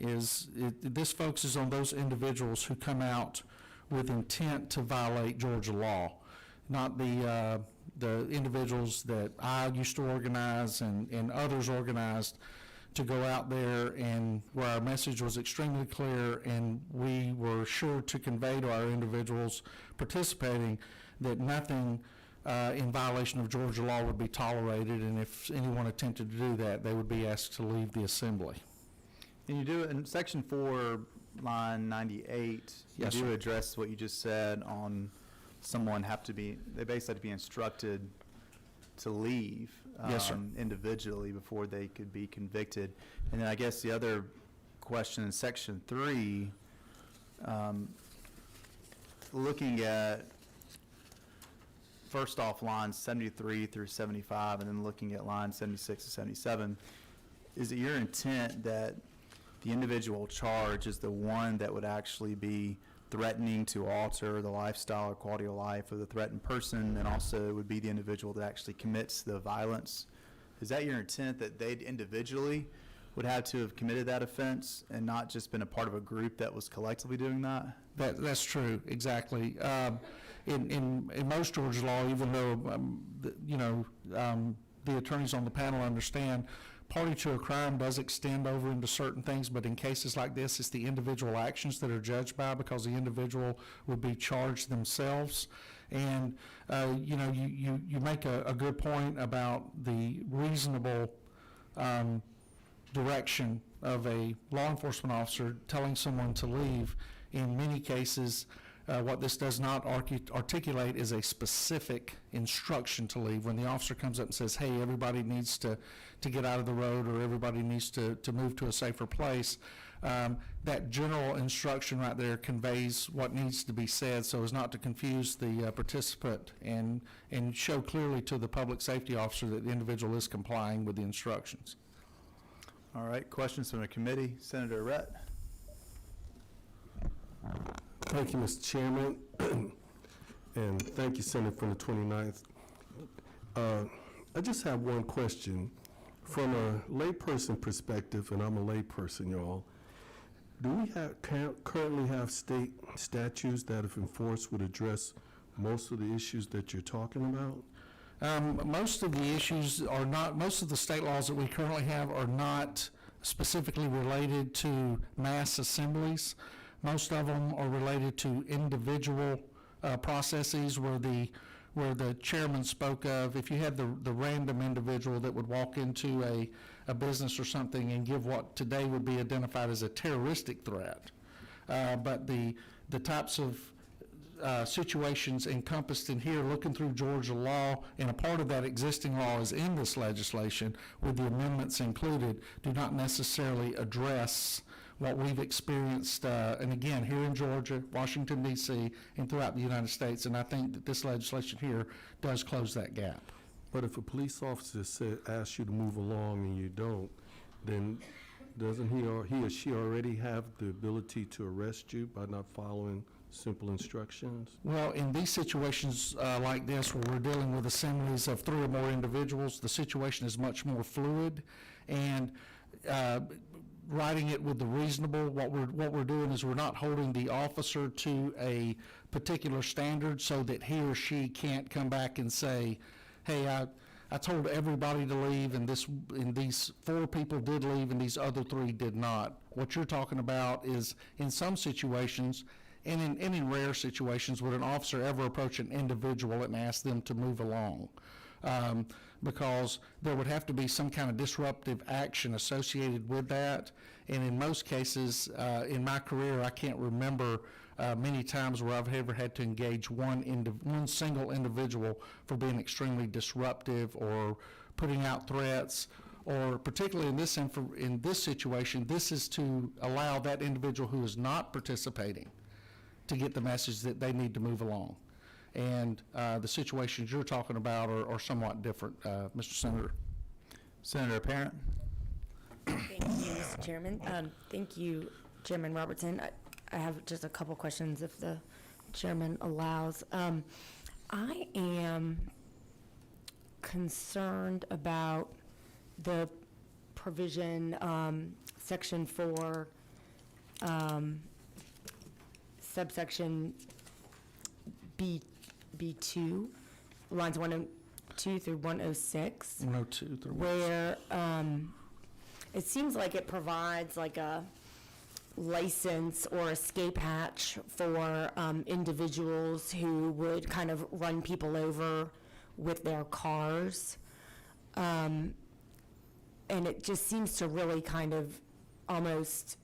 this focuses on those individuals who come out with intent to violate Georgia law, not the individuals that I used to organize and others organized to go out there and where our message was extremely clear, and we were sure to convey to our individuals participating that nothing in violation of Georgia law would be tolerated, and if anyone attempted to do that, they would be asked to leave the assembly. And you do, in section 4, line 98, you Yes, do sir. address what you just said on someone they basically have to be instructed to leave Yes, sir. individually before they could be convicted. And then I guess the other question in section 3, looking at first off lines 73 through 75 and then looking at lines 76 to 77, is it your intent that the individual charge is the one that would actually be threatening to alter the lifestyle or quality of life of the threatened person, and also would be the individual that actually commits the violence? Is that your intent, that they individually would have to have committed that offense and not just been a part of a group that was collectively doing that? That's true, exactly. In most Georgia law, even though, the attorneys on the panel understand, party to a crime does extend over into certain things, but in cases like this, it's the individual actions that are judged by, because the individual would be charged themselves. And, you make a good point about the reasonable direction of a law enforcement officer telling someone to leave. In many cases, what this does not articulate is a specific instruction to leave. When the officer comes up and says, hey, everybody needs to get out of the road, or everybody needs to move to a safer place, that general instruction right there conveys what needs to be said so as not to confuse the participant and show clearly to the public safety officer that the individual is complying with the instructions. All right, questions from the committee? Senator Rhett. Thank you, Mr. Chairman, and thank you, Senator, from the 29th. I just have one question. From a layperson perspective, and I'm a layperson, y'all, do we currently have state statutes that, if enforced, would address most of the issues that you're talking about? Most of the issues are not, most of the state laws that we currently have are not specifically related to mass assemblies. Most of them are related to individual processes where the chairman spoke of, if you had the random individual that would walk into a business or something and give what today would be identified as a terroristic threat. But the types of situations encompassed in here, looking through Georgia law, and a part of that existing law is in this legislation with the amendments included, do not necessarily address what we've experienced, and again, here in Georgia, Washington, D.C., and throughout the United States, and I think that this legislation here does close that gap. But if a police officer asks you to move along and you don't, then doesn't he or she already have the ability to arrest you by not following simple instructions? Well, in these situations like this, where we're dealing with assemblies of 3 or more individuals, the situation is much more fluid, and writing it with the reasonable, what we're doing is we're not holding the officer to a particular standard so that he or she can't come back and say, hey, I told everybody to leave, and these 4 people did leave and these other 3 did not. What you're talking about is, in some situations, and in rare situations, would an officer ever approach an individual and ask them to move along? Because there would have to be some kind of disruptive action associated with that. And in most cases, in my career, I can't remember many times where I've ever had to engage one single individual for being extremely disruptive or putting out threats, or particularly in this situation, this is to allow that individual who is not participating to get the message that they need to move along. And the situations you're talking about are somewhat different, Mr. Senator. Senator Parent. Thank you, Mr. Chairman. Thank you, Chairman Robertson. I have just a couple questions, if the chairman allows. I am concerned about the provision, Section 4, subsection B2, lines 102 through 106. 102 through where it seems like it provides like a license or escape hatch for individuals who would kind of run people over with their cars. And it just seems to really kind of almost,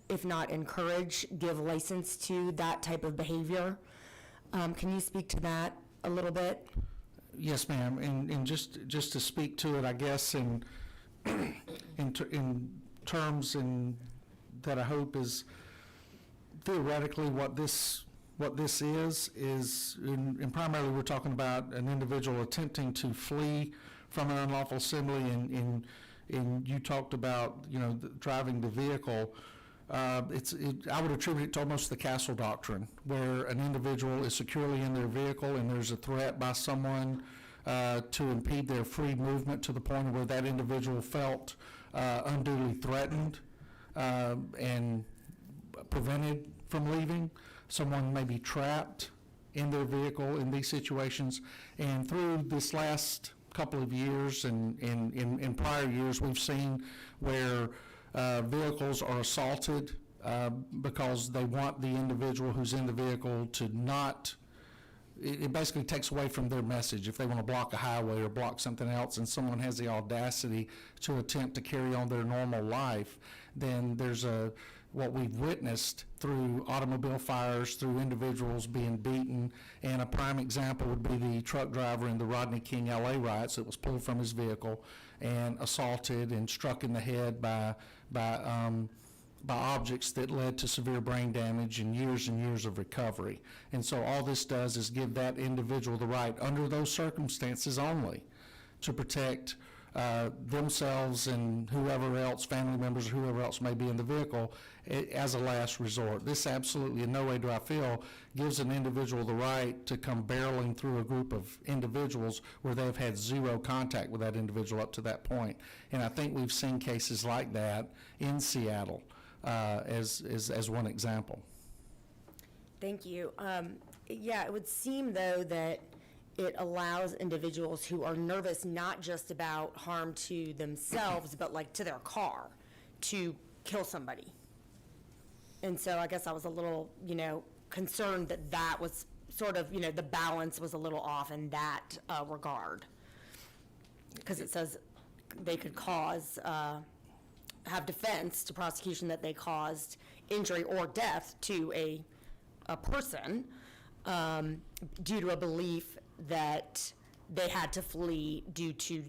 if not encourage, give license to that type of behavior. Can you speak to that a little bit? Yes, ma'am, and just to speak to it, I guess, in terms that I hope is theoretically what this is, and primarily we're talking about an individual attempting to flee from an unlawful assembly, and you talked about, driving the vehicle. I would attribute it to almost the castle doctrine, where an individual is securely in their vehicle and there's a threat by someone to impede their free movement to the point where that individual felt unduly threatened and prevented from leaving. Someone may be trapped in their vehicle in these situations. And through this last couple of years and in prior years, we've seen where vehicles are assaulted because they want the individual who's in the vehicle to not, it basically takes away from their message. If they want to block a highway or block something else and someone has the audacity to attempt to carry on their normal life, then there's what we've witnessed through automobile fires, through individuals being beaten, and a prime example would be the truck driver in the Rodney King LA riots that was pulled from his vehicle and assaulted and struck in the head by objects that led to severe brain damage and years of recovery. And so all this does is give that individual the right, under those circumstances only, to protect themselves and whoever else, family members or whoever else may be in the vehicle, as a last resort. This absolutely in no way do I feel gives an individual the right to come barreling through a group of individuals where they've had zero contact with that individual up to that point. And I think we've seen cases like that in Seattle as one example. Thank you. Yeah, it would seem, though, that it allows individuals who are nervous not just about harm to themselves, but like to their car, to kill somebody. And so I guess I was a little, concerned that that was sort of, the balance was a little off in that regard. Because it says they could cause, have defense to prosecution that they caused injury or death to a person due to a belief that they had to flee due to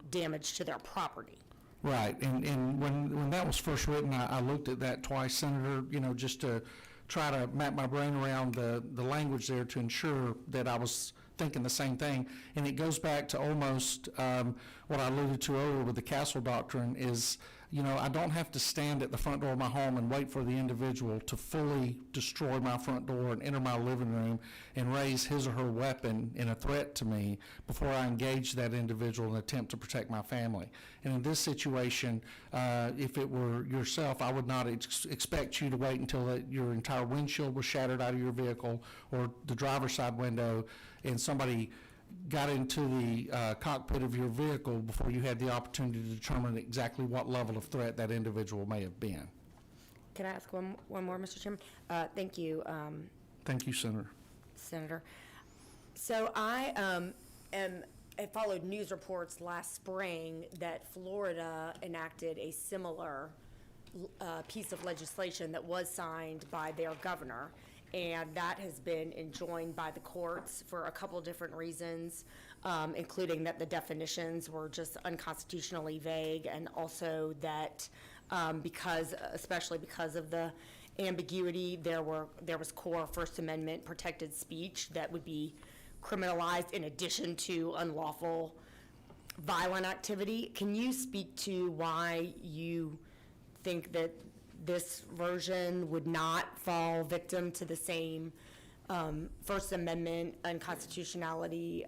damage to their property. Right, and when that was first written, I looked at that twice, Senator, just to try to map my brain around the language there to ensure that I was thinking the same thing. And it goes back to almost what I alluded to earlier with the castle doctrine is, I don't have to stand at the front door of my home and wait for the individual to fully destroy my front door and enter my living room and raise his or her weapon in a threat to me before I engage that individual in an attempt to protect my family. And in this situation, if it were yourself, I would not expect you to wait until your entire windshield was shattered out of your vehicle or the driver's side window and somebody got into the cockpit of your vehicle before you had the opportunity to determine exactly what level of threat that individual may have been. Can I ask one more, Mr. Chairman? Thank you. Thank you, Senator. So I followed news reports last spring that Florida enacted a similar piece of legislation that was signed by their governor. And that has been enjoined by the courts for a couple different reasons, including that the definitions were just unconstitutionally vague, and also that especially because of the ambiguity, there was core First Amendment protected speech that would be criminalized in addition to unlawful violent activity. Can you speak to why you think that this version would not fall victim to the same First Amendment unconstitutionality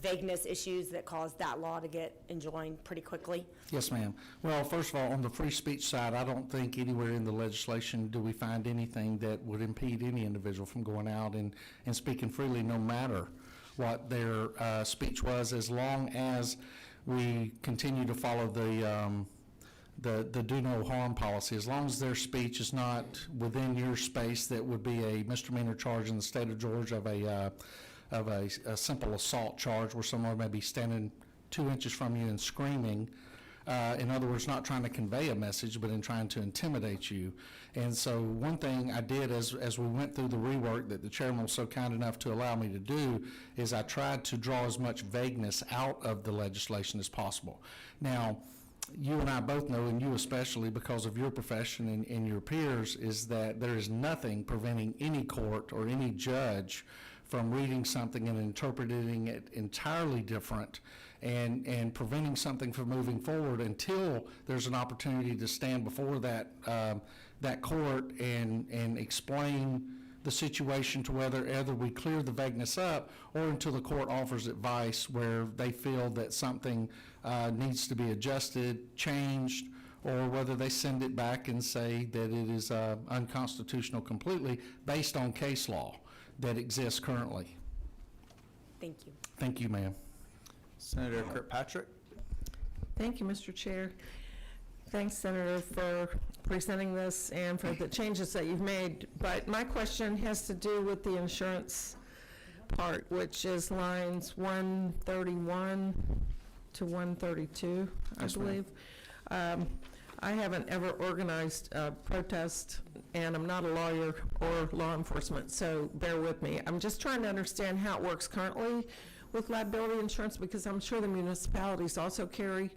vagueness issues that caused that law to get enjoined pretty quickly? Yes, ma'am. Well, first of all, on the free speech side, I don't think anywhere in the legislation do we find anything that would impede any individual from going out and speaking freely, no matter what their speech was, as long as we continue to follow the do no harm policy. As long as their speech is not within your space, that would be a misdemeanor charge in the state of Georgia of a simple assault charge where someone may be standing 2 inches from you and screaming. In other words, not trying to convey a message, but in trying to intimidate you. And so one thing I did as we went through the rework that the chairman was so kind enough to allow me to do is I tried to draw as much vagueness out of the legislation as possible. Now, you and I both know, and you especially because of your profession and your peers, is that there is nothing preventing any court or any judge from reading something and interpreting it entirely different and preventing something from moving forward until there's an opportunity to stand before that court and explain the situation to whether either we clear the vagueness up or until the court offers advice where they feel that something needs to be adjusted, changed, or whether they send it back and say that it is unconstitutional completely based on case law that exists currently. Thank you. Thank you, ma'am. Senator Kirkpatrick? Thank you, Mr. Chair. Thanks, Senator, for presenting this and for the changes that you've made. But my question has to do with the insurance part, which is lines 131 to 132, I Yes, ma'am. believe. I haven't ever organized a protest, and I'm not a lawyer or law enforcement, so bear with me. I'm just trying to understand how it works currently with liability insurance, because I'm sure the municipalities also carry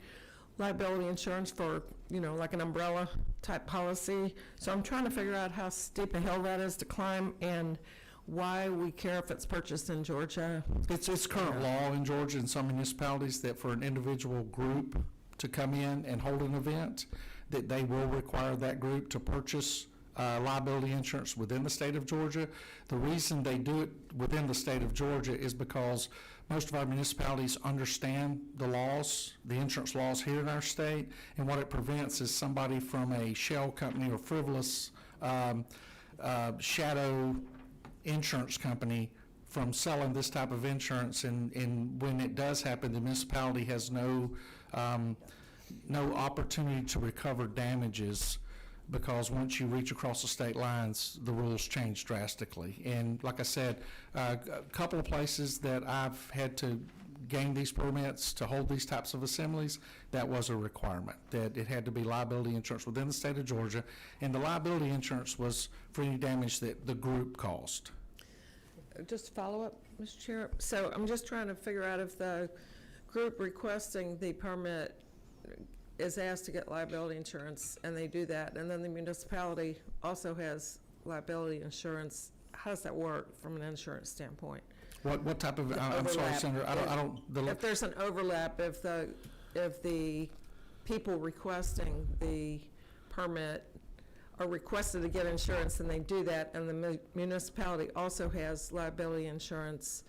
liability insurance for, like an umbrella type policy. So I'm trying to figure out how steep a hill that is to climb and why we care if it's purchased in Georgia. It's current law in Georgia and some municipalities that for an individual group to come in and hold an event, that they will require that group to purchase liability insurance within the state of Georgia. The reason they do it within the state of Georgia is because most of our municipalities understand the laws, the insurance laws here in our state, and what it prevents is somebody from a shell company or frivolous shadow insurance company from selling this type of insurance, and when it does happen, the municipality has no opportunity to recover damages, because once you reach across the state lines, the rules change drastically. And like I said, a couple of places that I've had to gain these permits to hold these types of assemblies, that was a requirement, that it had to be liability insurance within the state of Georgia, and the liability insurance was for any damage that the group caused. Just to follow up, Mr. Chair. So I'm just trying to figure out if the group requesting the permit is asked to get liability insurance, and they do that, and then the municipality also has liability insurance. How does that work from an insurance standpoint? What type of, I'm sorry, Overlap. Senator, I don't, If there's an overlap, if the people requesting the permit are requested to get insurance and they do that, and the municipality also has liability insurance,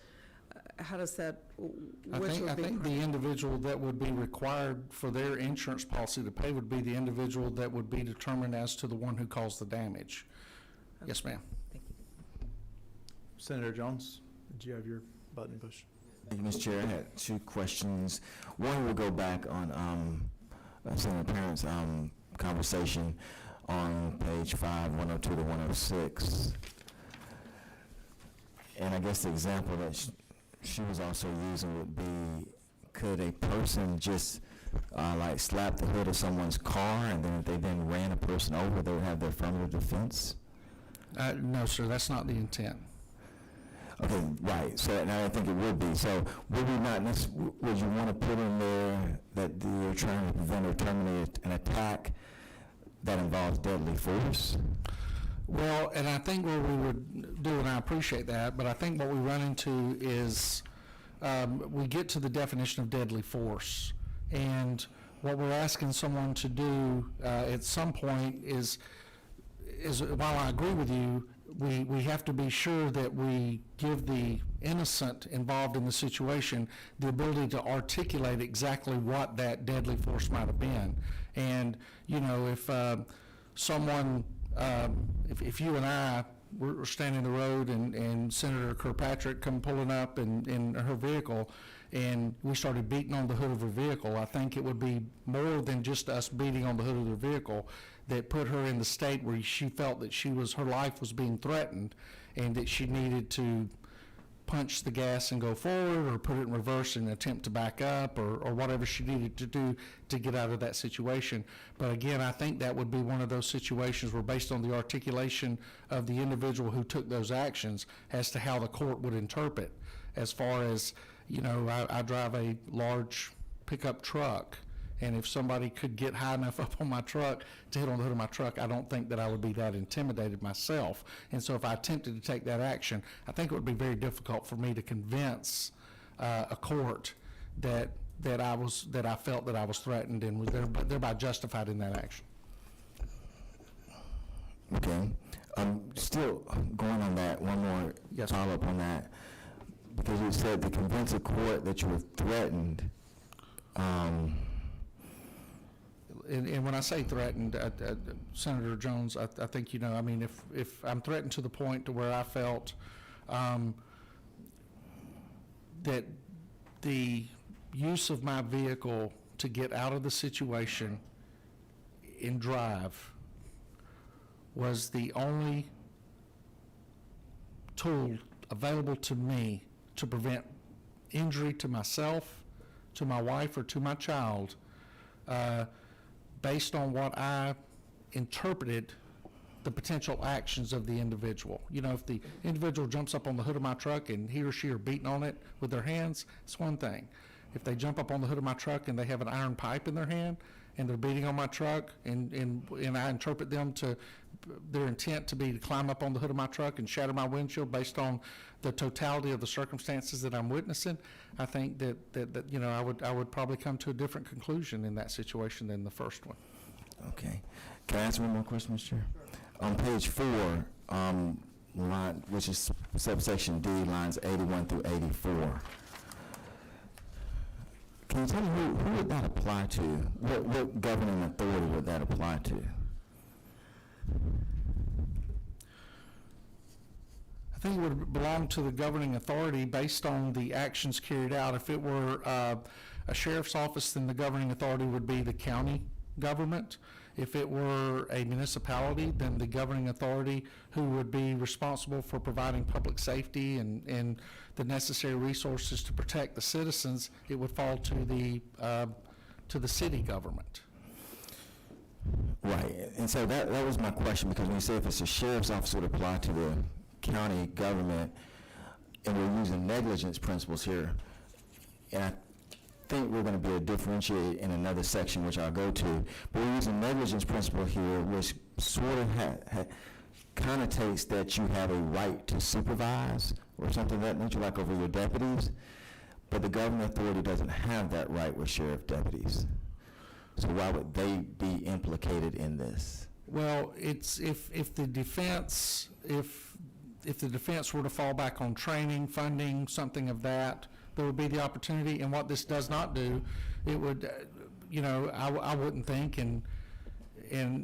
how does that, I which would be? think the individual that would be required for their insurance policy to pay would be the individual that would be determined as to the one who caused the damage. Yes, ma'am. Thank you. Senator Jones, did you have your button pushed? Thank you, Mr. Chair. I had two questions. One will go back on Senator Parent's conversation on page 5, 102 to 106. And I guess the example that she was also using would be, could a person just like slap the hood of someone's car, and then if they then ran a person over, they would have their affirmative defense? No, sir, that's not the intent. Okay, right. So now I think it would be. So would we not? Would you want to put in there that you're trying to prevent or terminate an attack that involves deadly force? Well, and I think what we would do, and I appreciate that, but I think what we run into is we get to the definition of deadly force. And what we're asking someone to do at some point is while I agree with you, we have to be sure that we give the innocent involved in the situation the ability to articulate exactly what that deadly force might have been. And, if someone, if you and I were standing in the road and Senator Kirkpatrick come pulling up in her vehicle, and we started beating on the hood of her vehicle, I think it would be more than just us beating on the hood of her vehicle that put her in the state where she felt that her life was being threatened, and that she needed to punch the gas and go forward, or put it in reverse and attempt to back up, or whatever she needed to do to get out of that situation. But again, I think that would be one of those situations where, based on the articulation of the individual who took those actions as to how the court would interpret, as far as, I drive a large pickup truck, and if somebody could get high enough up on my truck to hit on the hood of my truck, I don't think that I would be that intimidated myself. And so if I attempted to take that action, I think it would be very difficult for me to convince a court that I felt that I was threatened and was thereby justified in that action. Okay. Still going on that, one more Yes. follow-up on that, because you said to convince a court that you were threatened. And when I say threatened, Senator Jones, I think, if I'm threatened to the point to where I felt that the use of my vehicle to get out of the situation and drive was the only tool available to me to prevent injury to myself, to my wife, or to my child, based on what I interpreted the potential actions of the individual. If the individual jumps up on the hood of my truck and he or she are beating on it with their hands, it's one thing. If they jump up on the hood of my truck and they have an iron pipe in their hand and they're beating on my truck, and I interpret them to their intent to be to climb up on the hood of my truck and shatter my windshield based on the totality of the circumstances that I'm witnessing, I think that I would probably come to a different conclusion in that situation than the first one. Okay. Can I ask one more question, Mr. Chair? On page 4, line, which is subsection D, lines 81 through 84. Can you tell me who would that apply to? What governing authority would that apply to? I think it would belong to the governing authority based on the actions carried out. If it were a sheriff's office, then the governing authority would be the county government. If it were a municipality, then the governing authority who would be responsible for providing public safety and the necessary resources to protect the citizens, it would fall to the city government. Right, and so that was my question, because when you say if it's a sheriff's office, it would apply to the county government, and we're using negligence principles here, and I think we're going to be able to differentiate in another section, which I'll go to, but we're using negligence principle here, which sort of connotates that you have a right to supervise or something of that nature, like over your deputies, but the government authority doesn't have that right with sheriff deputies. So why would they be implicated in this? Well, it's if the defense were to fall back on training, funding, something of that, there would be the opportunity. And what this does not do, it would, I wouldn't think, and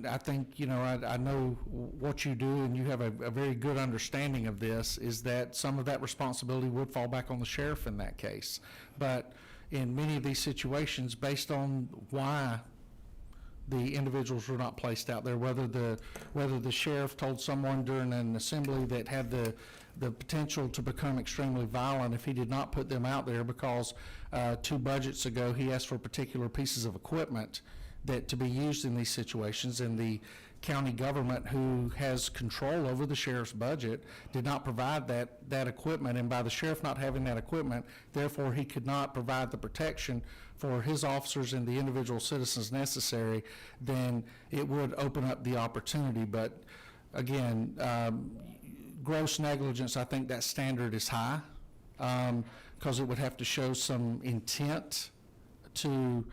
I think, I know what you do, and you have a very good understanding of this, is that some of that responsibility would fall back on the sheriff in that case. But in many of these situations, based on why the individuals were not placed out there, whether the sheriff told someone during an assembly that had the potential to become extremely violent if he did not put them out there, because 2 budgets ago he asked for particular pieces of equipment that to be used in these situations, and the county government, who has control over the sheriff's budget, did not provide that equipment, and by the sheriff not having that equipment, therefore he could not provide the protection for his officers and the individual citizens necessary, then it would open up the opportunity. But again, gross negligence, I think that standard is high, because it would have to show some intent to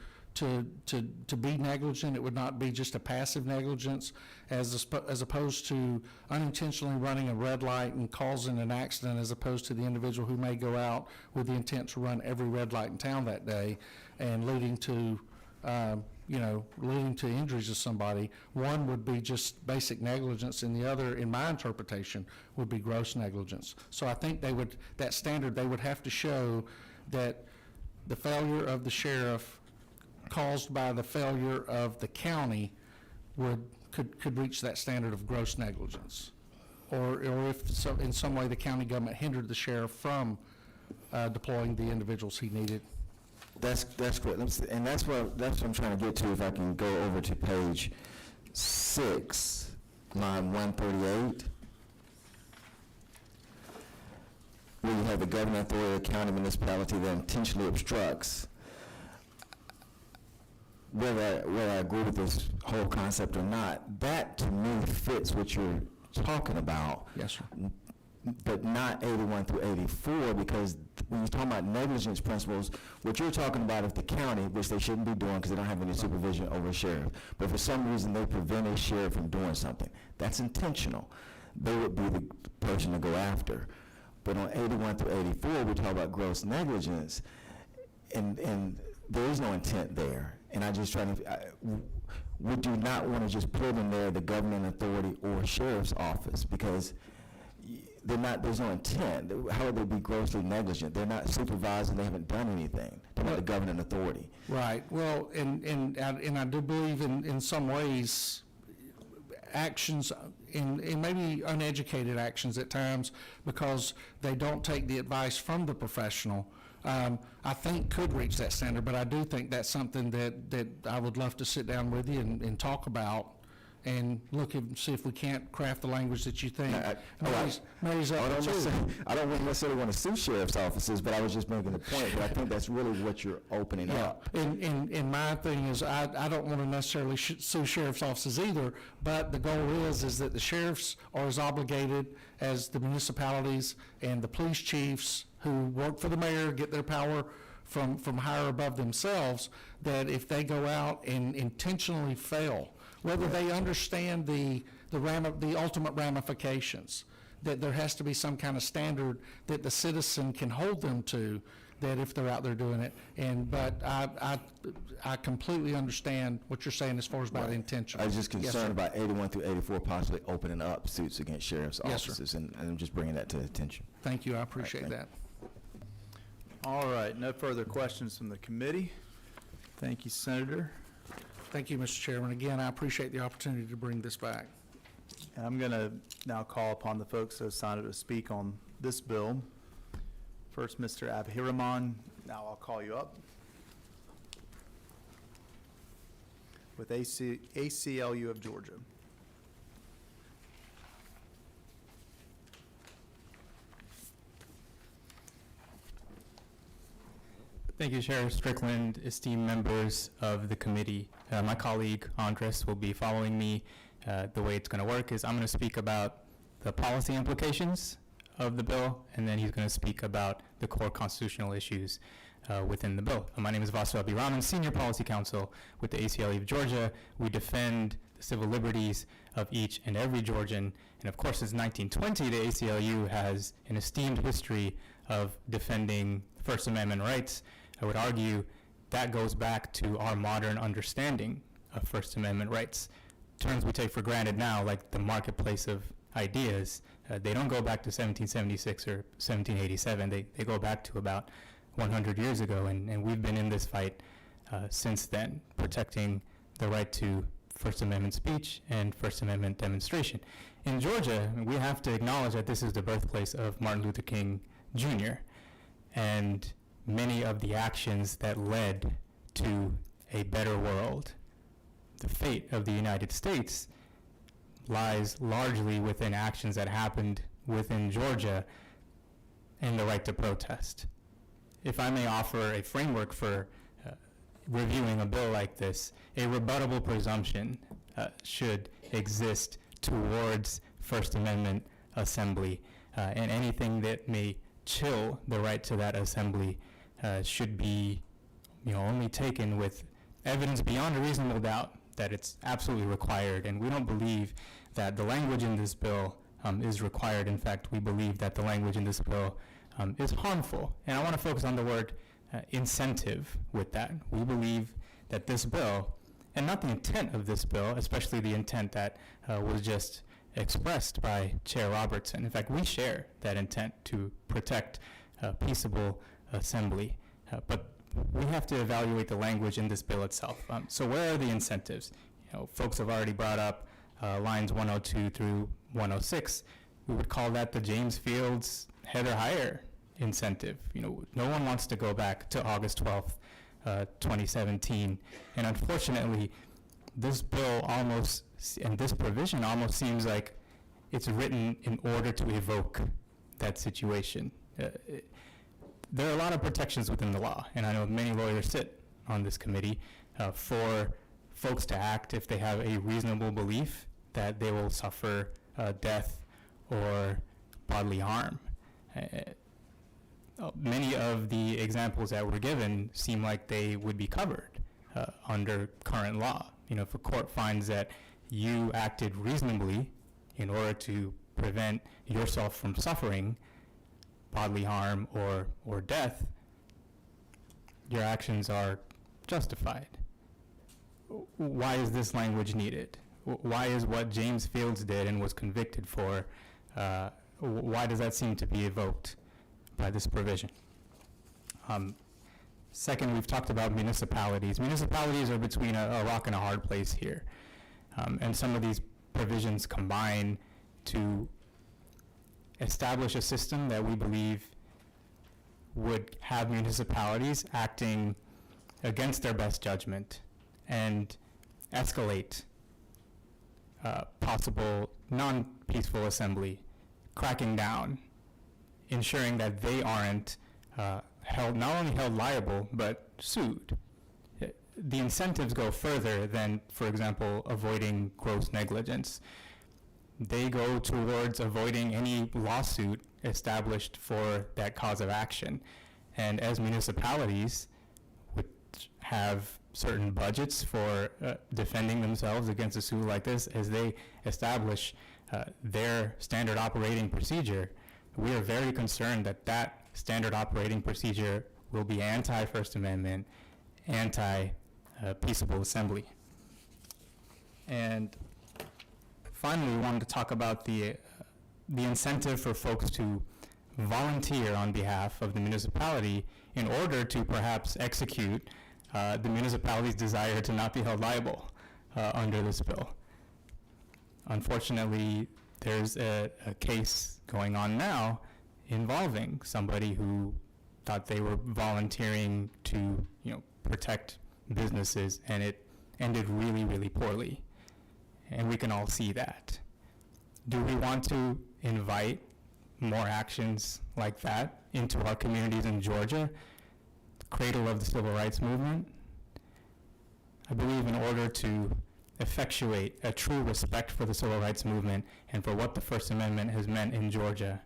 be negligent. It would not be just a passive negligence, as opposed to unintentionally running a red light and causing an accident, as opposed to the individual who may go out with the intent to run every red light in town that day and leading to injuries to somebody. One would be just basic negligence, and the other, in my interpretation, would be gross negligence. So I think that standard, they would have to show that the failure of the sheriff caused by the failure of the county could reach that standard of gross negligence. Or if so, in some way the county government hindered the sheriff from deploying the individuals he needed. That's correct. And that's what I'm trying to get to, if I can go over to page 6, line 138. Where you have the governing authority of the county municipality that intentionally obstructs. Whether I agree with this whole concept or not, that to me fits what you're talking about. Yes, sir. But not 81 through 84, because when you're talking about negligence principles, what you're talking about is the county, which they shouldn't be doing because they don't have any supervision over a sheriff. But for some reason, they prevent a sheriff from doing something. That's intentional. They would be the person to go after. But on 81 through 84, we talk about gross negligence, and there is no intent there. And I just try to, we do not want to just put in there the governing authority or sheriff's office, because there's no intent. How would they be grossly negligent? They're not supervising, they haven't done anything. They're not the governing authority. Right. Well, and I do believe in some ways actions, in maybe uneducated actions at times, because they don't take the advice from the professional, I think could reach that standard. But I do think that's something that I would love to sit down with you and talk about, and look and see if we can't craft the language that you think. Mary's up to you. I don't necessarily want to sue sheriff's offices, but I was just making the point that I think that's really what you're opening up. And my thing is, I don't want to necessarily sue sheriff's offices either, but the goal is that the sheriffs are as obligated as the municipalities and the police chiefs who work for the mayor, get their power from higher above themselves, that if they go out and intentionally fail, whether they understand the ultimate ramifications, that there has to be some kind of standard that the citizen can hold them to, that if they're out there doing it. But I completely understand what you're saying as far as about intention. I was just Yes, concerned sir. about 81 through 84 possibly opening up suits against sheriff's Yes, sir. offices, and I'm just bringing that to attention. Thank you, I appreciate that. All right, no further questions from the committee. Thank you, Senator. Thank you, Mr. Chairman. Again, I appreciate the opportunity to bring this back. And I'm going to now call upon the folks that have signed up to speak on this bill. First, Mr. Abhiraman. Now I'll call you up. With ACLU of Georgia. Thank you, Sheriff Strickland, esteemed members of the committee. My colleague Andres will be following me. The way it's going to work is I'm going to speak about the policy implications of the bill, and then he's going to speak about the core constitutional issues within the bill. My name is Vasu Abhiraman, Senior Policy Counsel with the ACLU of Georgia. We defend the civil liberties of each and every Georgian. And of course, since 1920, the ACLU has an esteemed history of defending First Amendment rights. I would argue that goes back to our modern understanding of First Amendment rights. Terms we take for granted now, like the marketplace of ideas, they don't go back to 1776 or 1787. They go back to about 100 years ago, and we've been in this fight since then, protecting the right to First Amendment speech and First Amendment demonstration. In Georgia, we have to acknowledge that this is the birthplace of Martin Luther King Jr., and many of the actions that led to a better world, the fate of the United States, lies largely within actions that happened within Georgia and the right to protest. If I may offer a framework for reviewing a bill like this, a rebuttable presumption should exist towards First Amendment assembly, and anything that may chill the right to that assembly should be, only taken with evidence beyond a reasonable doubt that it's absolutely required. And we don't believe that the language in this bill is required. In fact, we believe that the language in this bill is harmful. And I want to focus on the word incentive with that. We believe that this bill, and not the intent of this bill, especially the intent that was just expressed by Chair Robertson. In fact, we share that intent to protect peaceable assembly. But have to evaluate the language in this bill itself. So where are the incentives? Folks have already brought up lines 102 through 106. We would call that the James Fields head or hire incentive. No one wants to go back to August 12th, 2017. And unfortunately, this bill and this provision almost seems like it's written in order to evoke that situation. There are a lot of protections within the law, and I know many lawyers sit on this committee for folks to act if they have a reasonable belief that they will suffer death or bodily harm. Many of the examples that were given seem like they would be covered under current law. If a court finds that you acted reasonably in order to prevent yourself from suffering bodily harm or death, your actions are justified. Why is this language needed? Why is what James Fields did and was convicted for, why does that seem to be evoked by this provision? Second, we've talked about municipalities. Municipalities are between a rock and a hard place here. And some of these provisions combine to establish a system that we believe would have municipalities acting against their best judgment and escalate possible non-peaceful assembly, cracking down, ensuring that they aren't not only held liable, but sued. The incentives go further than, for example, avoiding gross negligence. They go towards avoiding any lawsuit established for that cause of action. And as municipalities, which have certain budgets for defending themselves against a suit like this, as they establish their standard operating procedure, we are very concerned that that standard operating procedure will be anti-First Amendment, anti-peaceable assembly. And finally, we wanted to talk about the incentive for folks to volunteer on behalf of the municipality in order to perhaps execute the municipality's desire to not be held liable under this bill. Unfortunately, there's a case going on now involving somebody who thought they were volunteering to, protect businesses, and it ended really, really poorly. And we can all see that. Do we want to invite more actions like that into our communities in Georgia, the cradle of the civil rights movement? I believe in order to effectuate a true respect for the civil rights movement and for what the First Amendment has meant in Georgia,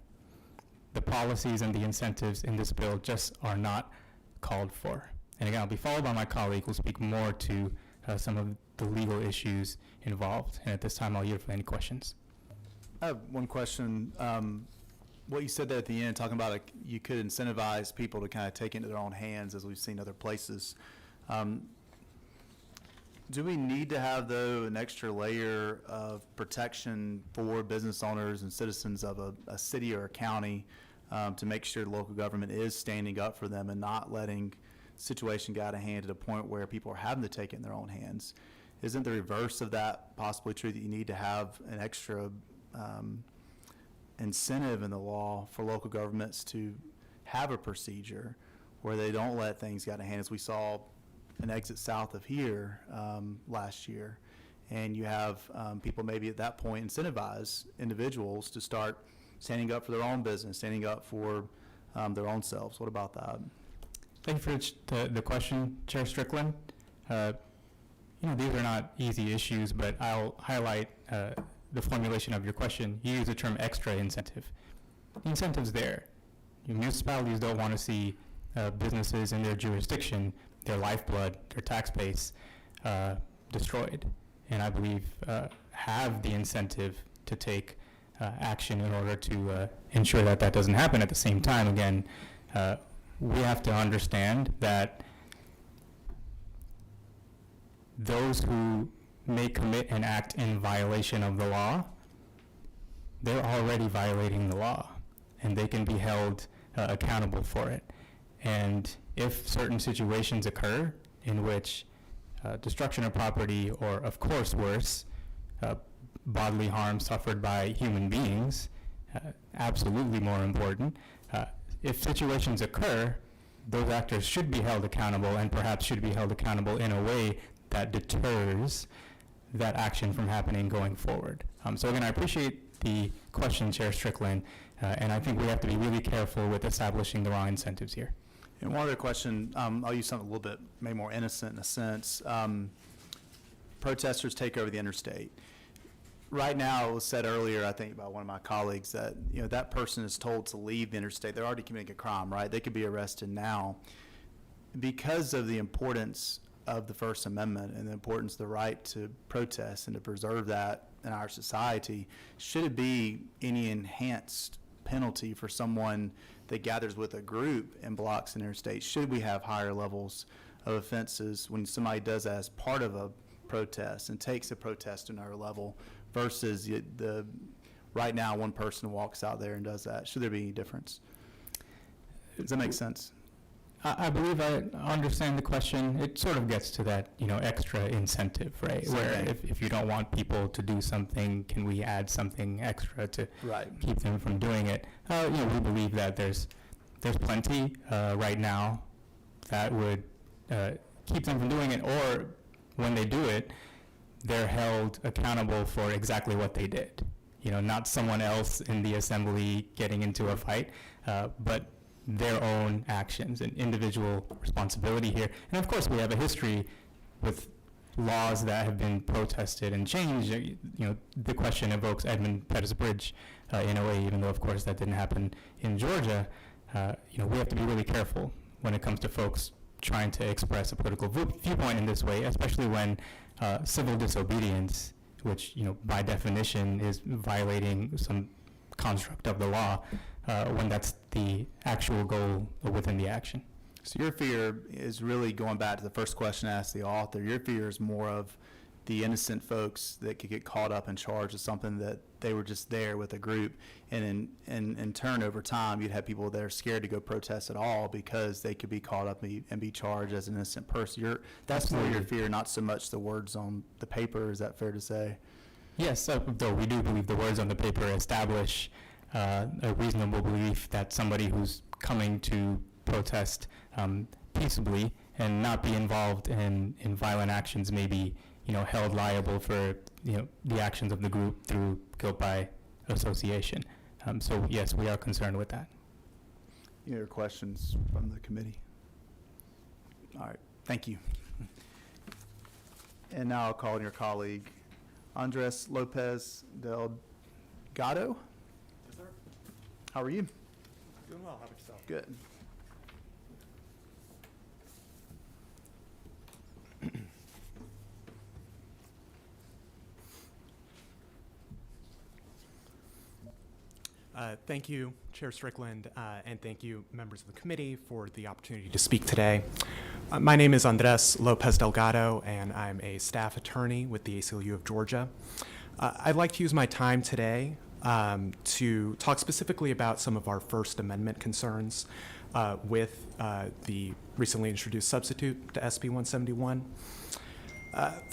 the policies and the incentives in this bill just are not called for. And again, I'll be followed by my colleague who will speak more to some of the legal issues involved. And at this time, I'll yield for any questions. I have one question. What you said there at the end, talking about you could incentivize people to kind of take it into their own hands, as we've seen other places. Do we need to have, though, an extra layer of protection for business owners and citizens of a city or a county to make sure the local government is standing up for them and not letting situation get out of hand to the point where people are having to take it in their own hands? Isn't the reverse of that possibly true, that you need to have an extra incentive in the law for local governments to have a procedure where they don't let things get out of hand, as we saw an exit south of here last year, and you have people maybe at that point incentivize individuals to start standing up for their own business, standing up for their own selves? What about that? Thank you for the question, Chair Strickland. These are not easy issues, but I'll highlight the formulation of your question. You use the term extra incentive. The incentive's there. Municipalities don't want to see businesses in their jurisdiction, their lifeblood, their tax base destroyed, and I believe have the incentive to take action in order to ensure that that doesn't happen. At the same time, again, we have to understand that those who may commit an act in violation of the law, they're already violating the law, and they can be held accountable for it. And if certain situations occur in which destruction of property, or of course worse, bodily harm suffered by human beings, absolutely more important. If situations occur, those actors should be held accountable, and perhaps should be held accountable in a way that deters that action from happening going forward. So again, I appreciate the question, Chair Strickland, and I think we have to be really careful with establishing the wrong incentives here. And one other question, I'll use something a little bit maybe more innocent in a sense. Protesters take over the interstate. Right now, it was said earlier, I think, by one of my colleagues that, you know, that person is told to leave the interstate. They're already committing a crime, right? They could be arrested now. Because of the importance of the First Amendment and the importance of the right to protest and to preserve that in our society, should it be any enhanced penalty for someone that gathers with a group and blocks an interstate? Should we have higher levels of offenses when somebody does that as part of a protest and takes a protest to another level versus the right now one person walks out there and does that? Should there be any difference? Does that make sense? I believe I understand the question. It sort of gets to that, you know, extra incentive, right? Same Where thing. if you don't want people to do something, can we add something extra to Right. keep them from doing it? You know, we believe that there's plenty right now that would keep them from doing it, or when they do it, they're held accountable for exactly what they did. You know, not someone else in the assembly getting into a fight, but their own actions and individual responsibility here. And of course, we have a history with laws that have been protested and changed. You know, the question evokes Edmund Pettus Bridge in a way, even though of course that didn't happen in Georgia. You know, we have to be really careful when it comes to folks trying to express a political viewpoint in this way, especially when civil disobedience, which, you know, by definition is violating some construct of the law, when that's the actual goal within the action. So your fear is really going back to the first question I asked the author. Your fear is more of the innocent folks that could get caught up and charged with something that they were just there with a group, and in turn over time you'd have people that are scared to go protest at all because they could be caught up and be charged as an innocent person. That's more your fear, not so much the words on the paper. Is that fair to say? Yes, though we do believe the words on the paper establish a reasonable belief that somebody who's coming to protest peaceably and not be involved in violent actions may be, you know, held liable for, you know, the actions of the group through guilt by association. So yes, we are concerned with that. Any other questions from the committee? All right, thank you. And now I'll call on your colleague, Andres Lopez Delgado. Yes, sir. How are you? Doing well. How about yourself? Good. Thank you, Chair Strickland, and thank you, members of the committee, for the opportunity to speak today. My name is Andres Lopez Delgado, and I'm a staff attorney with the ACLU of Georgia. I'd like to use my time today to talk specifically about some of our First Amendment concerns with the recently introduced substitute to SB 171.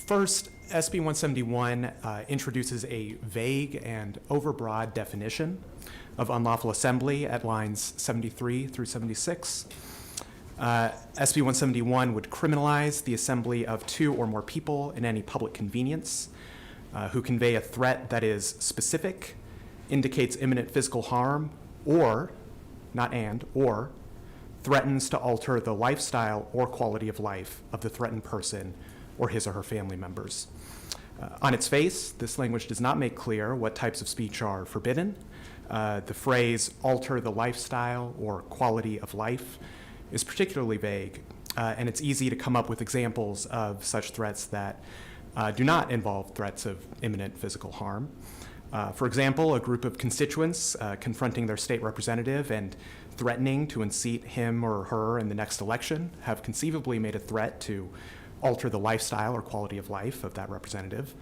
First, SB 171 introduces a vague and overbroad definition of unlawful assembly at lines 73 through 76. SB 171 would criminalize the assembly of two or more people in any public convenience who convey a threat that is specific, indicates imminent physical harm, or, not and, or, threatens to alter the lifestyle or quality of life of the threatened person or his or her family members. On its face, this language does not make clear what types of speech are forbidden. The phrase alter the lifestyle or quality of life is particularly vague, and it's easy to come up with examples of such threats that do not involve threats of imminent physical harm. For example, a group of constituents confronting their state representative and threatening to unseat him or her in the next election have conceivably made a threat to alter the lifestyle or quality of life of that representative.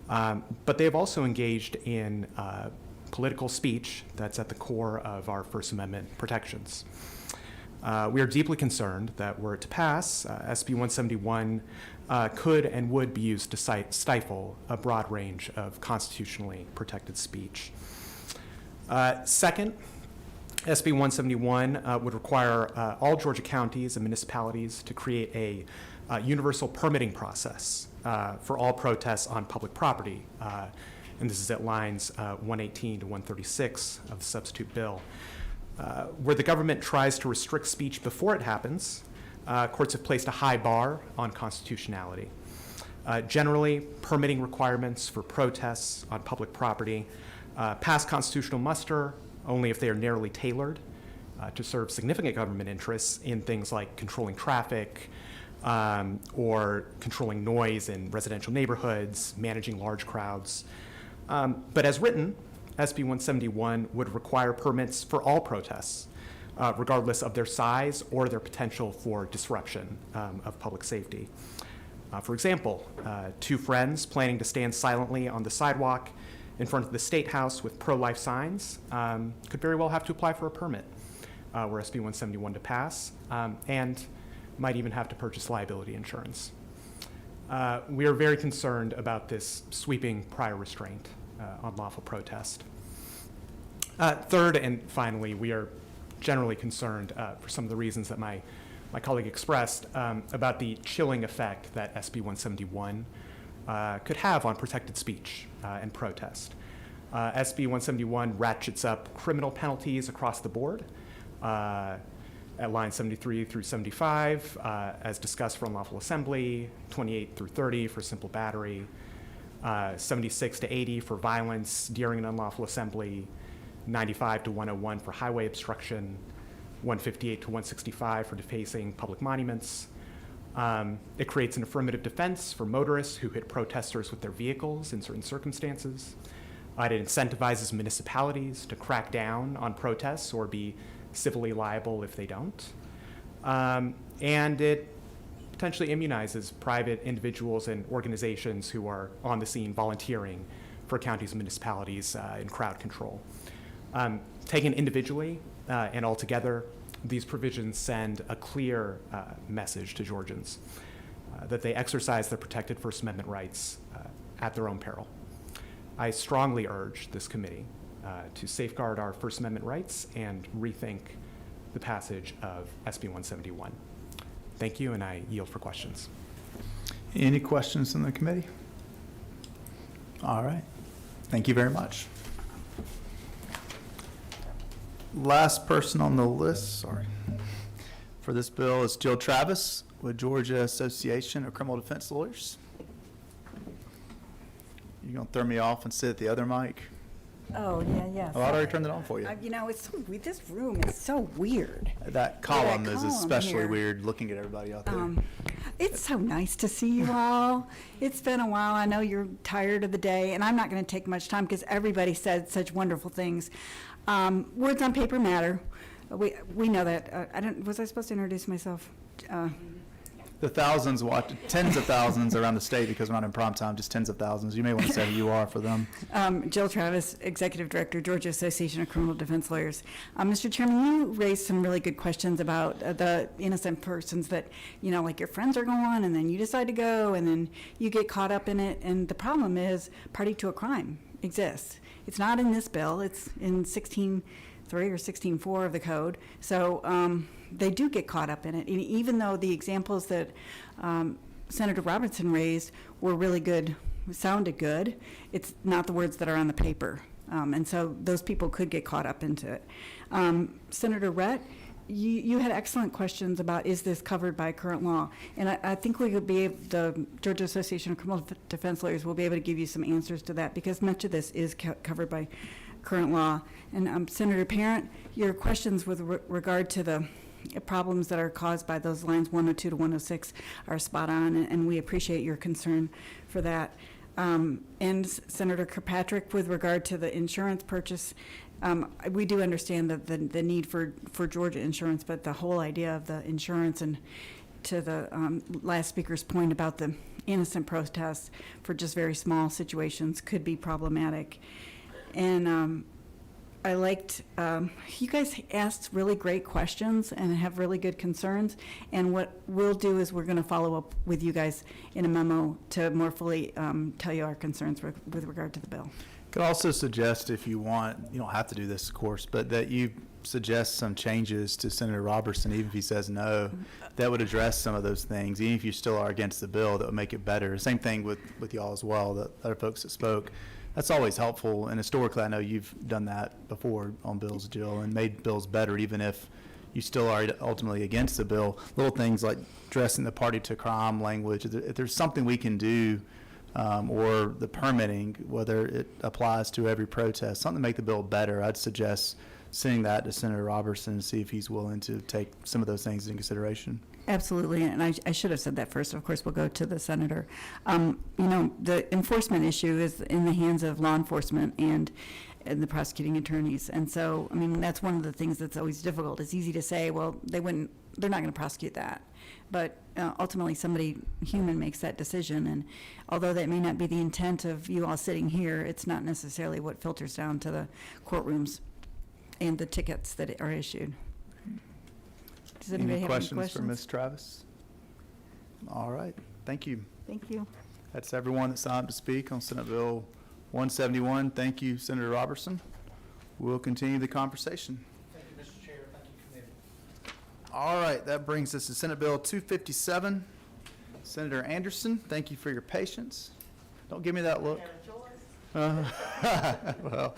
But they have also engaged in political speech that's at the core of our First Amendment protections. We are deeply concerned that were it to pass, SB 171 could and would be used to stifle a broad range of constitutionally protected speech. Second, SB 171 would require all Georgia counties and municipalities to create a universal permitting process for all protests on public property. And this is at lines 118 to 136 of the substitute bill. Where the government tries to restrict speech before it happens, courts have placed a high bar on constitutionality. Generally, permitting requirements for protests on public property pass constitutional muster only if they are narrowly tailored to serve significant government interests in things like controlling traffic or controlling noise in residential neighborhoods, managing large crowds. But as written, SB 171 would require permits for all protests, regardless of their size or their potential for disruption of public safety. For example, two friends planning to stand silently on the sidewalk in front of the State House with pro-life signs could very well have to apply for a permit were SB 171 to pass, and might even have to purchase liability insurance. We are very concerned about this sweeping prior restraint on lawful protest. Third, and finally, we are generally concerned for some of the reasons that my colleague expressed about the chilling effect that SB 171 could have on protected speech and protest. SB 171 ratchets up criminal penalties across the board at lines 73 through 75, as discussed for unlawful assembly, 28 through 30 for simple battery, 76 to 80 for violence during an unlawful assembly, 95 to 101 for highway obstruction, 158 to 165 for defacing public monuments. It creates an affirmative defense for motorists who hit protesters with their vehicles in certain circumstances. It incentivizes municipalities to crack down on protests or be civilly liable if they don't. And it potentially immunizes private individuals and organizations who are on the scene volunteering for counties and municipalities in crowd control. Taken individually and altogether, these provisions send a clear message to Georgians that they exercise their protected First Amendment rights at their own peril. I strongly urge this committee to safeguard our First Amendment rights and rethink the passage of SB 171. Thank you, and I yield for questions. Any questions from the committee? All right. Thank you very much. Last person on the list, for this bill is Jill Travis with Georgia Association of Criminal Defense Lawyers. You gonna throw me off and sit at the other mic? Oh, yeah. Oh, I already turned it on for you. You know, it's so, this room is so weird. That column is column especially here. weird looking at everybody out there. It's so nice to see you all. It's been a while. I know you're tired of the day, and I'm not going to take much time because everybody said such wonderful things. Words on paper matter. We know that. Was I supposed to introduce myself? The thousands watch, tens of thousands around the state because we're not in prime time, just tens of thousands. You may want to say who you are for them. Jill Travis, Executive Director, Georgia Association of Criminal Defense Lawyers. Mr. Chairman, you raised some really good questions about the innocent persons that, you know, like your friends are going and then you decide to go and then you get caught up in it. And the problem is party to a crime exists. It's not in this bill. It's in 16.3 or 16.4 of the code. So they do get caught up in it. And even though the examples that Senator Robertson raised were really good, sounded good, it's not the words that are on the paper. And so those people could get caught up into it. Senator Rett, you had excellent questions about, is this covered by current law? And I think we could be able, the Georgia Association of Criminal Defense Lawyers will be able to give you some answers to that because much of this is covered by current law. And Senator Parent, your questions with regard to the problems that are caused by those lines 102 to 106 are spot on, and we appreciate your concern for that. And Senator Kirkpatrick, with regard to the insurance purchase, we do understand the need for Georgia insurance, but the whole idea of the insurance and to the last speaker's point about the innocent protests for just very small situations could be problematic. And I liked, you guys asked really great questions and have really good concerns. And what we'll do is we're going to follow up with you guys in a memo to more fully tell you our concerns with regard to the bill. Could also suggest, if you want, you don't have to do this, of course, but that you suggest some changes to Senator Robertson, even if he says no, that would address some of those things, even if you still are against the bill, that would make it better. Same thing with y'all as well, the other folks that spoke. That's always helpful, and historically, I know you've done that before on bills, Jill, and made bills better, even if you still are ultimately against the bill. Little things like addressing the party to crime language, if there's something we can do, or the permitting, whether it applies to every protest, something to make the bill better, I'd suggest sending that to Senator Robertson and see if he's willing to take some of those things into consideration. Absolutely, and I should have said that first. Of course, we'll go to the senator. You know, the enforcement issue is in the hands of law enforcement and the prosecuting attorneys. And so, I mean, that's one of the things that's always difficult. It's easy to say, well, they're not going to prosecute that. But ultimately, somebody human makes that decision. And although that may not be the intent of you all sitting here, it's not necessarily what filters down to the courtrooms and the tickets that are issued. Does anybody have any questions for Ms. Travis? All right, thank you. Thank you. That's everyone that signed up to speak on Senate Bill 171. Thank you, Senator Robertson. We'll continue the conversation. Thank you, Mr. Chair. Thank you, committee. All right, that brings us to Senate Bill 257. Senator Anderson, thank you for your patience. Don't give me that look. Well,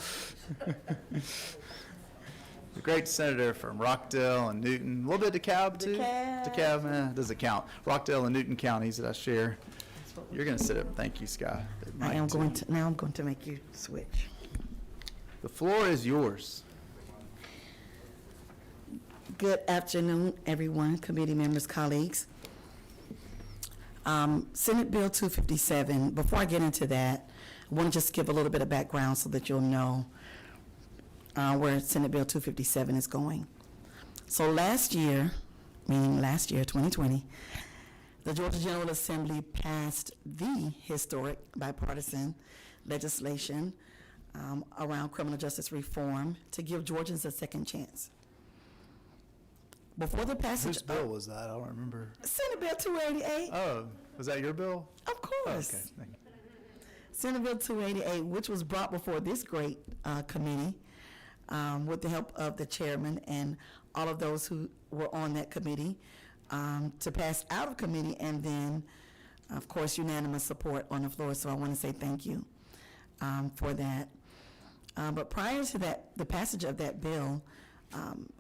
the great senator from Rockdale and Newton, a little bit DeKalb too. DeKalb, doesn't count. Rockdale and Newton counties that I share. You're going to sit up. Thank you, Scott. Now I'm going to make you switch. The floor is yours. Good afternoon, everyone, committee members, colleagues. Senate Bill 257, before I get into that, I want to just give a little bit of background so that you'll know where Senate Bill 257 is going. So last year, 2020, the Georgia General Assembly passed the historic bipartisan legislation around criminal justice reform to give Georgians a second chance. Before the passage Whose bill was that? I don't remember. Senate Bill 288. Oh, was that your bill? Of course. Oh, okay, thank you. Senate Bill 288, which was brought before this great committee with the help of the chairman and all of those who were on that committee to pass out of committee, and then, of course, unanimous support on the floor. So I want to say thank you for that. But prior to that, the passage of that bill,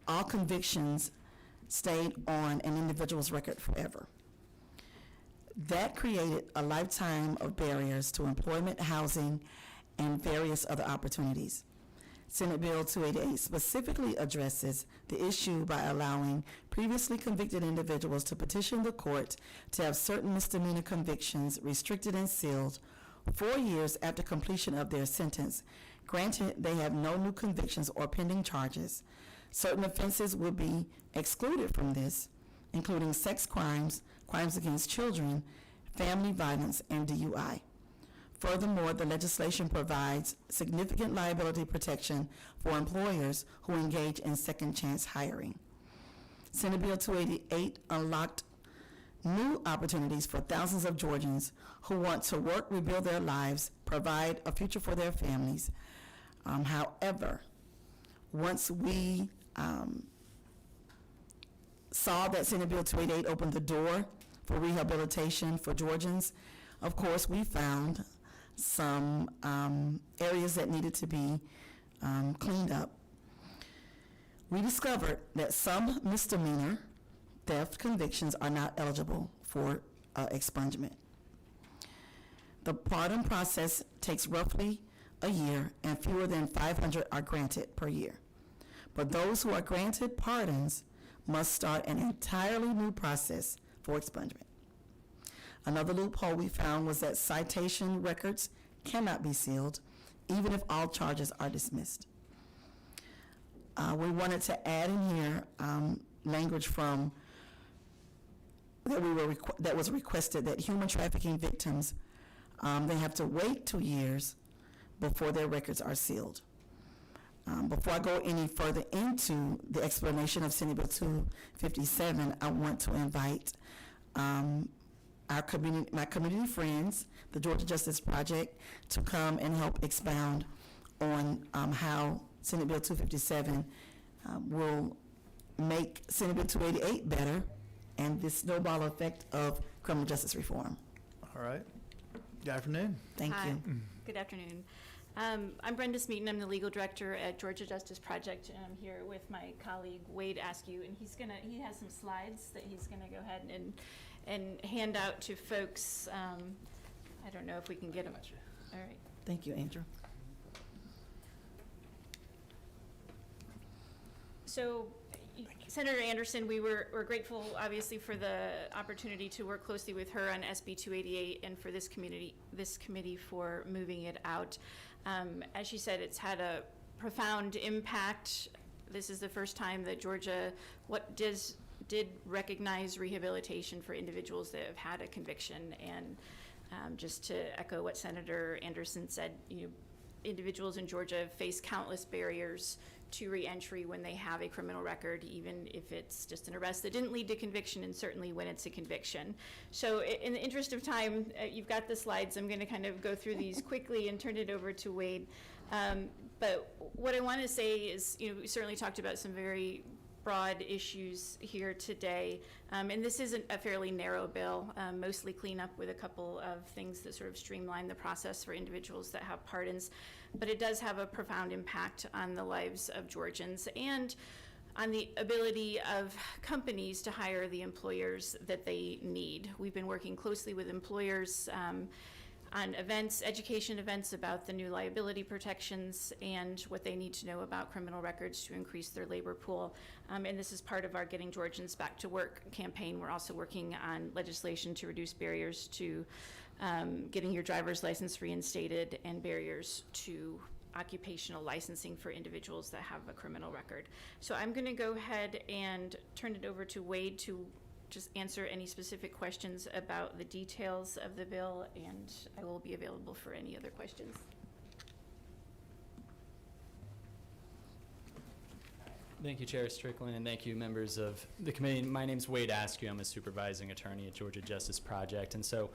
all convictions stayed on an individual's record forever. That created a lifetime of barriers to employment, housing, and various other opportunities. Senate Bill 288 specifically addresses the issue by allowing previously convicted individuals to petition the court to have certain misdemeanor convictions restricted and sealed 4 years after completion of their sentence. Granted, they have no new convictions or pending charges. Certain offenses will be excluded from this, including sex crimes, crimes against children, family violence, and DUI. Furthermore, the legislation provides significant liability protection for employers who engage in second chance hiring. Senate Bill 288 unlocked new opportunities for thousands of Georgians who want to work, rebuild their lives, provide a future for their families. However, once we saw that Senate Bill 288 opened the door for rehabilitation for Georgians, of course, we found some areas that needed to be cleaned up. We discovered that some misdemeanor theft convictions are not eligible for expungement. The pardon process takes roughly a year, and fewer than 500 are granted per year. But those who are granted pardons must start an entirely new process for expungement. Another loophole we found was that citation records cannot be sealed, even if all charges are dismissed. We wanted to add in here language from that was requested that human trafficking victims they have to wait 2 years before their records are sealed. Before I go any further into the explanation of Senate Bill 257, I want to invite my community friends, the Georgia Justice Project, to come and help expound on how Senate Bill 257 will make Senate Bill 288 better and the snowball effect of criminal justice reform. All right. Good afternoon. Thank Hi. you. Good afternoon. I'm Brenda Smeaton. I'm the legal director at Georgia Justice Project, and I'm here with my colleague Wade Askew, and he has some slides that he's gonna go ahead and hand out to folks. I don't know if we can get them. All right. Thank you, Andrew. So, Senator Anderson, we're grateful, obviously, for the opportunity to work closely with her on SB 288 and for this committee for moving it out. As she said, it's had a profound impact. This is the first time that Georgia did recognize rehabilitation for individuals that have had a conviction. And just to echo what Senator Anderson said, individuals in Georgia face countless barriers to reentry when they have a criminal record, even if it's just an arrest that didn't lead to conviction, and certainly when it's a conviction. So in the interest of time, you've got the slides. I'm going to kind of go through these quickly and turn it over to Wade. But what I want to say is, we certainly talked about some very broad issues here today. And this isn't a fairly narrow bill, mostly cleanup with a couple of things that sort of streamline the process for individuals that have pardons. But it does have a profound impact on the lives of Georgians and on the ability of companies to hire the employers that they need. We've been working closely with employers on events, education events about the new liability protections and what they need to know about criminal records to increase their labor pool. And this is part of our Getting Georgians Back to Work campaign. We're also working on legislation to reduce barriers to getting your driver's license reinstated and barriers to occupational licensing for individuals that have a criminal record. So I'm going to go ahead and turn it over to Wade to just answer any specific questions about the details of the bill, and I will be available for any other questions. Thank you, Chair Strickland, and thank you, members of the committee. My name's Wade Askew. I'm a supervising attorney at Georgia Justice Project, and so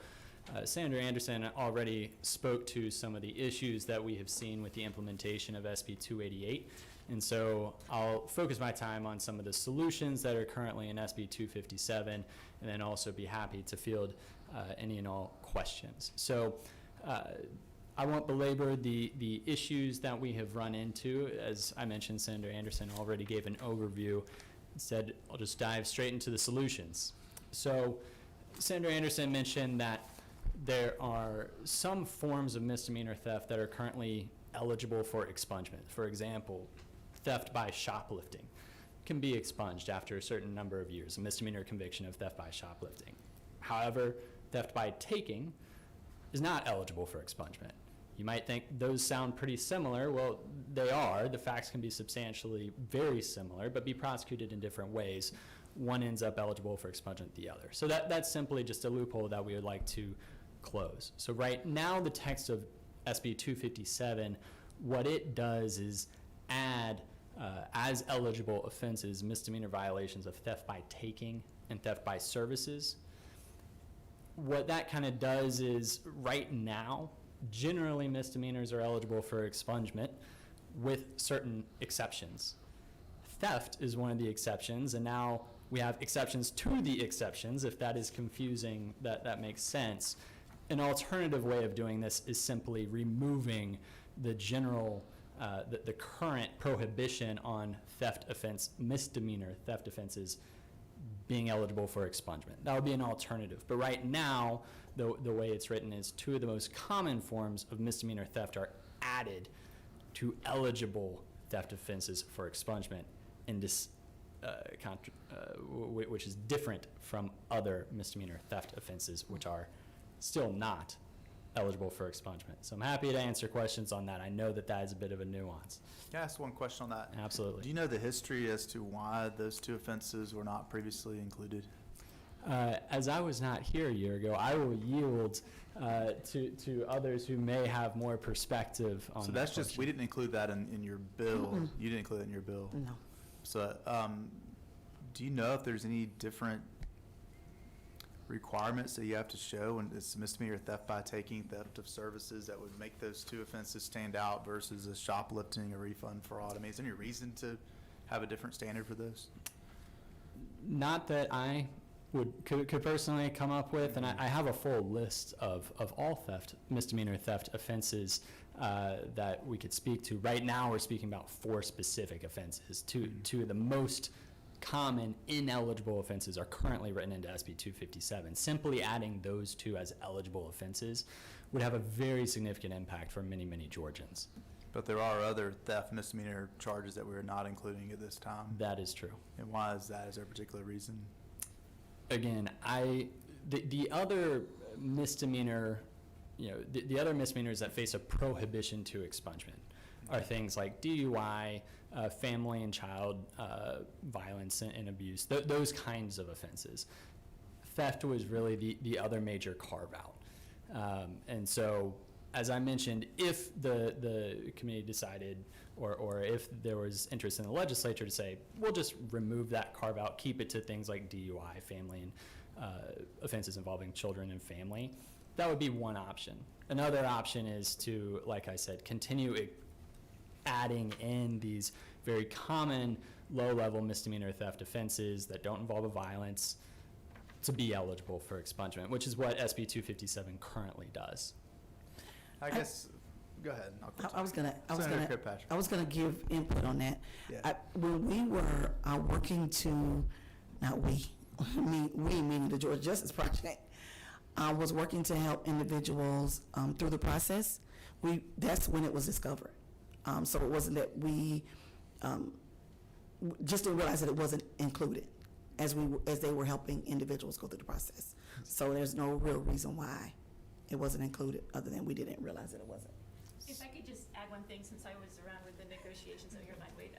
Senator Anderson already spoke to some of the issues that we have seen with the implementation of SB 288. And so I'll focus my time on some of the solutions that are currently in SB 257, and then also be happy to field any and all questions. So I won't belabor the issues that we have run into. As I mentioned, Senator Anderson already gave an overview. Instead, I'll just dive straight into the solutions. So Senator Anderson mentioned that there are some forms of misdemeanor theft that are currently eligible for expungement. For example, theft by shoplifting can be expunged after a certain number of years, a misdemeanor conviction of theft by shoplifting. However, theft by taking is not eligible for expungement. You might think those sound pretty similar. Well, they are. The facts can be substantially very similar, but be prosecuted in different ways. One ends up eligible for expungement the other. So that's simply just a loophole that we would like to close. So right now, the text of SB 257, what it does is add as eligible offenses misdemeanor violations of theft by taking and theft by services. What that kind of does is right now, generally misdemeanors are eligible for expungement with certain exceptions. Theft is one of the exceptions, and now we have exceptions to the exceptions. If that is confusing, that makes sense. An alternative way of doing this is simply removing the general, the current prohibition on theft offense, misdemeanor theft offenses being eligible for expungement. That would be an alternative. But right now, the way it's written is two of the most common forms of misdemeanor theft are added to eligible theft offenses for expungement in this, which is different from other misdemeanor theft offenses, which are still not eligible for expungement. So I'm happy to answer questions on that. I know that is a bit of a nuance. Can I ask one question on that? Absolutely. Do you know the history as to why those two offenses were not previously included? As I was not here a year ago, I will yield to others who may have more perspective on So that that's just, we question. didn't include that in your bill. You didn't include that in your bill. No. So, do you know if there's any different requirements that you have to show when it's misdemeanor theft by taking, theft of services, that would make those two offenses stand out versus a shoplifting or refund fraud? I mean, is there any reason to have a different standard for those? Not that I could personally come up with, and I have a full list of all misdemeanor theft offenses that we could speak to. Right now, we're speaking about 4 specific offenses. Two of the most common ineligible offenses are currently written into SB 257. Simply adding those 2 as eligible offenses would have a very significant impact for many, many Georgians. But there are other theft misdemeanor charges that we're not including at this time. That is true. And why is that? Is there a particular reason? Again, the other misdemeanor, the other misdemeanors that face a prohibition to expungement are things like DUI, family and child violence and abuse, those kinds of offenses. Theft was really the other major carve-out. And so, as I mentioned, if the committee decided, or if there was interest in the legislature to say, we'll just remove that carve-out, keep it to things like DUI, family, and offenses involving children and family, that would be one option. Another option is to, like I said, continue adding in these very common low-level misdemeanor theft offenses that don't involve a violence to be eligible for expungement, which is what SB 257 currently does. I guess, go ahead. I was Senator Kirkpatrick. gonna give input on that. Yeah. When we were working to, not we, we meaning the Georgia Justice Project, was working to help individuals through the process. That's when it was discovered. So it wasn't that we just didn't realize that it wasn't included as they were helping individuals go through the process. So there's no real reason why it wasn't included, other than we didn't realize that it wasn't. If I could just add one thing, since I was around with the negotiations, you're fine, Wade.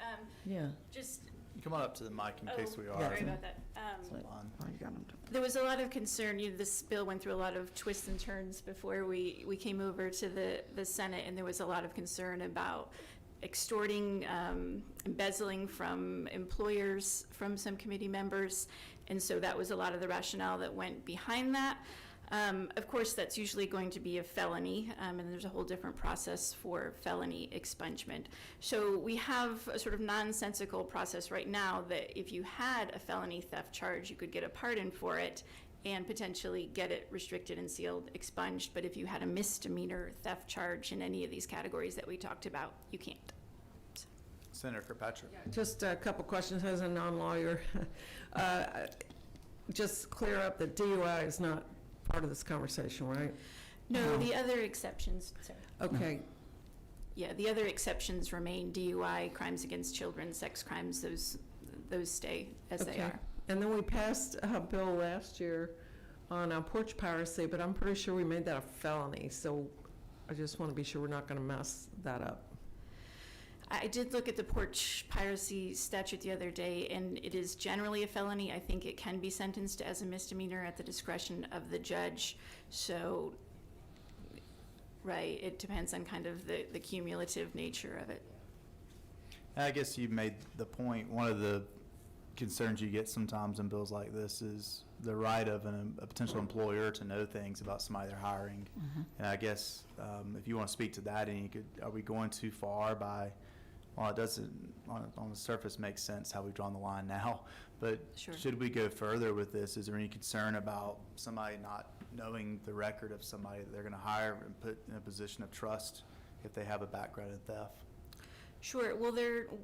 Yeah. Just, Come on up to the mic in case we are. sorry about that. There was a lot of concern, this bill went through a lot of twists and turns before we came over to the Senate, and there was a lot of concern about extorting, embezzling from employers, from some committee members, and so that was a lot of the rationale that went behind that. Of course, that's usually going to be a felony, and there's a whole different process for felony expungement. So we have a sort of nonsensical process right now that if you had a felony theft charge, you could get a pardon for it and potentially get it restricted and sealed, expunged. But if you had a misdemeanor theft charge in any of these categories that we talked about, you can't. Senator Kirkpatrick. Just a couple questions as a non-lawyer. Just clear up that DUI is not part of this conversation, right? No, the other exceptions, sorry. Okay. Yeah, the other exceptions remain DUI, crimes against children, sex crimes, those stay as they are. And then we passed a bill last year on porch piracy, but I'm pretty sure we made that a felony, so I just want to be sure we're not going to mess that up. I did look at the porch piracy statute the other day, and it is generally a felony. I think it can be sentenced as a misdemeanor at the discretion of the judge. So, right, it depends on kind of the cumulative nature of it. I guess you made the point. One of the concerns you get sometimes in bills like this is the right of a potential employer to know things about somebody they're hiring. And I guess if you want to speak to that, and are we going too far by? Well, it doesn't, on the surface, make sense how we've drawn the line now, but Sure. Should we go further with this? Is there any concern about somebody not knowing the record of somebody that they're going to hire and put in a position of trust if they have a background in theft? Sure. Well,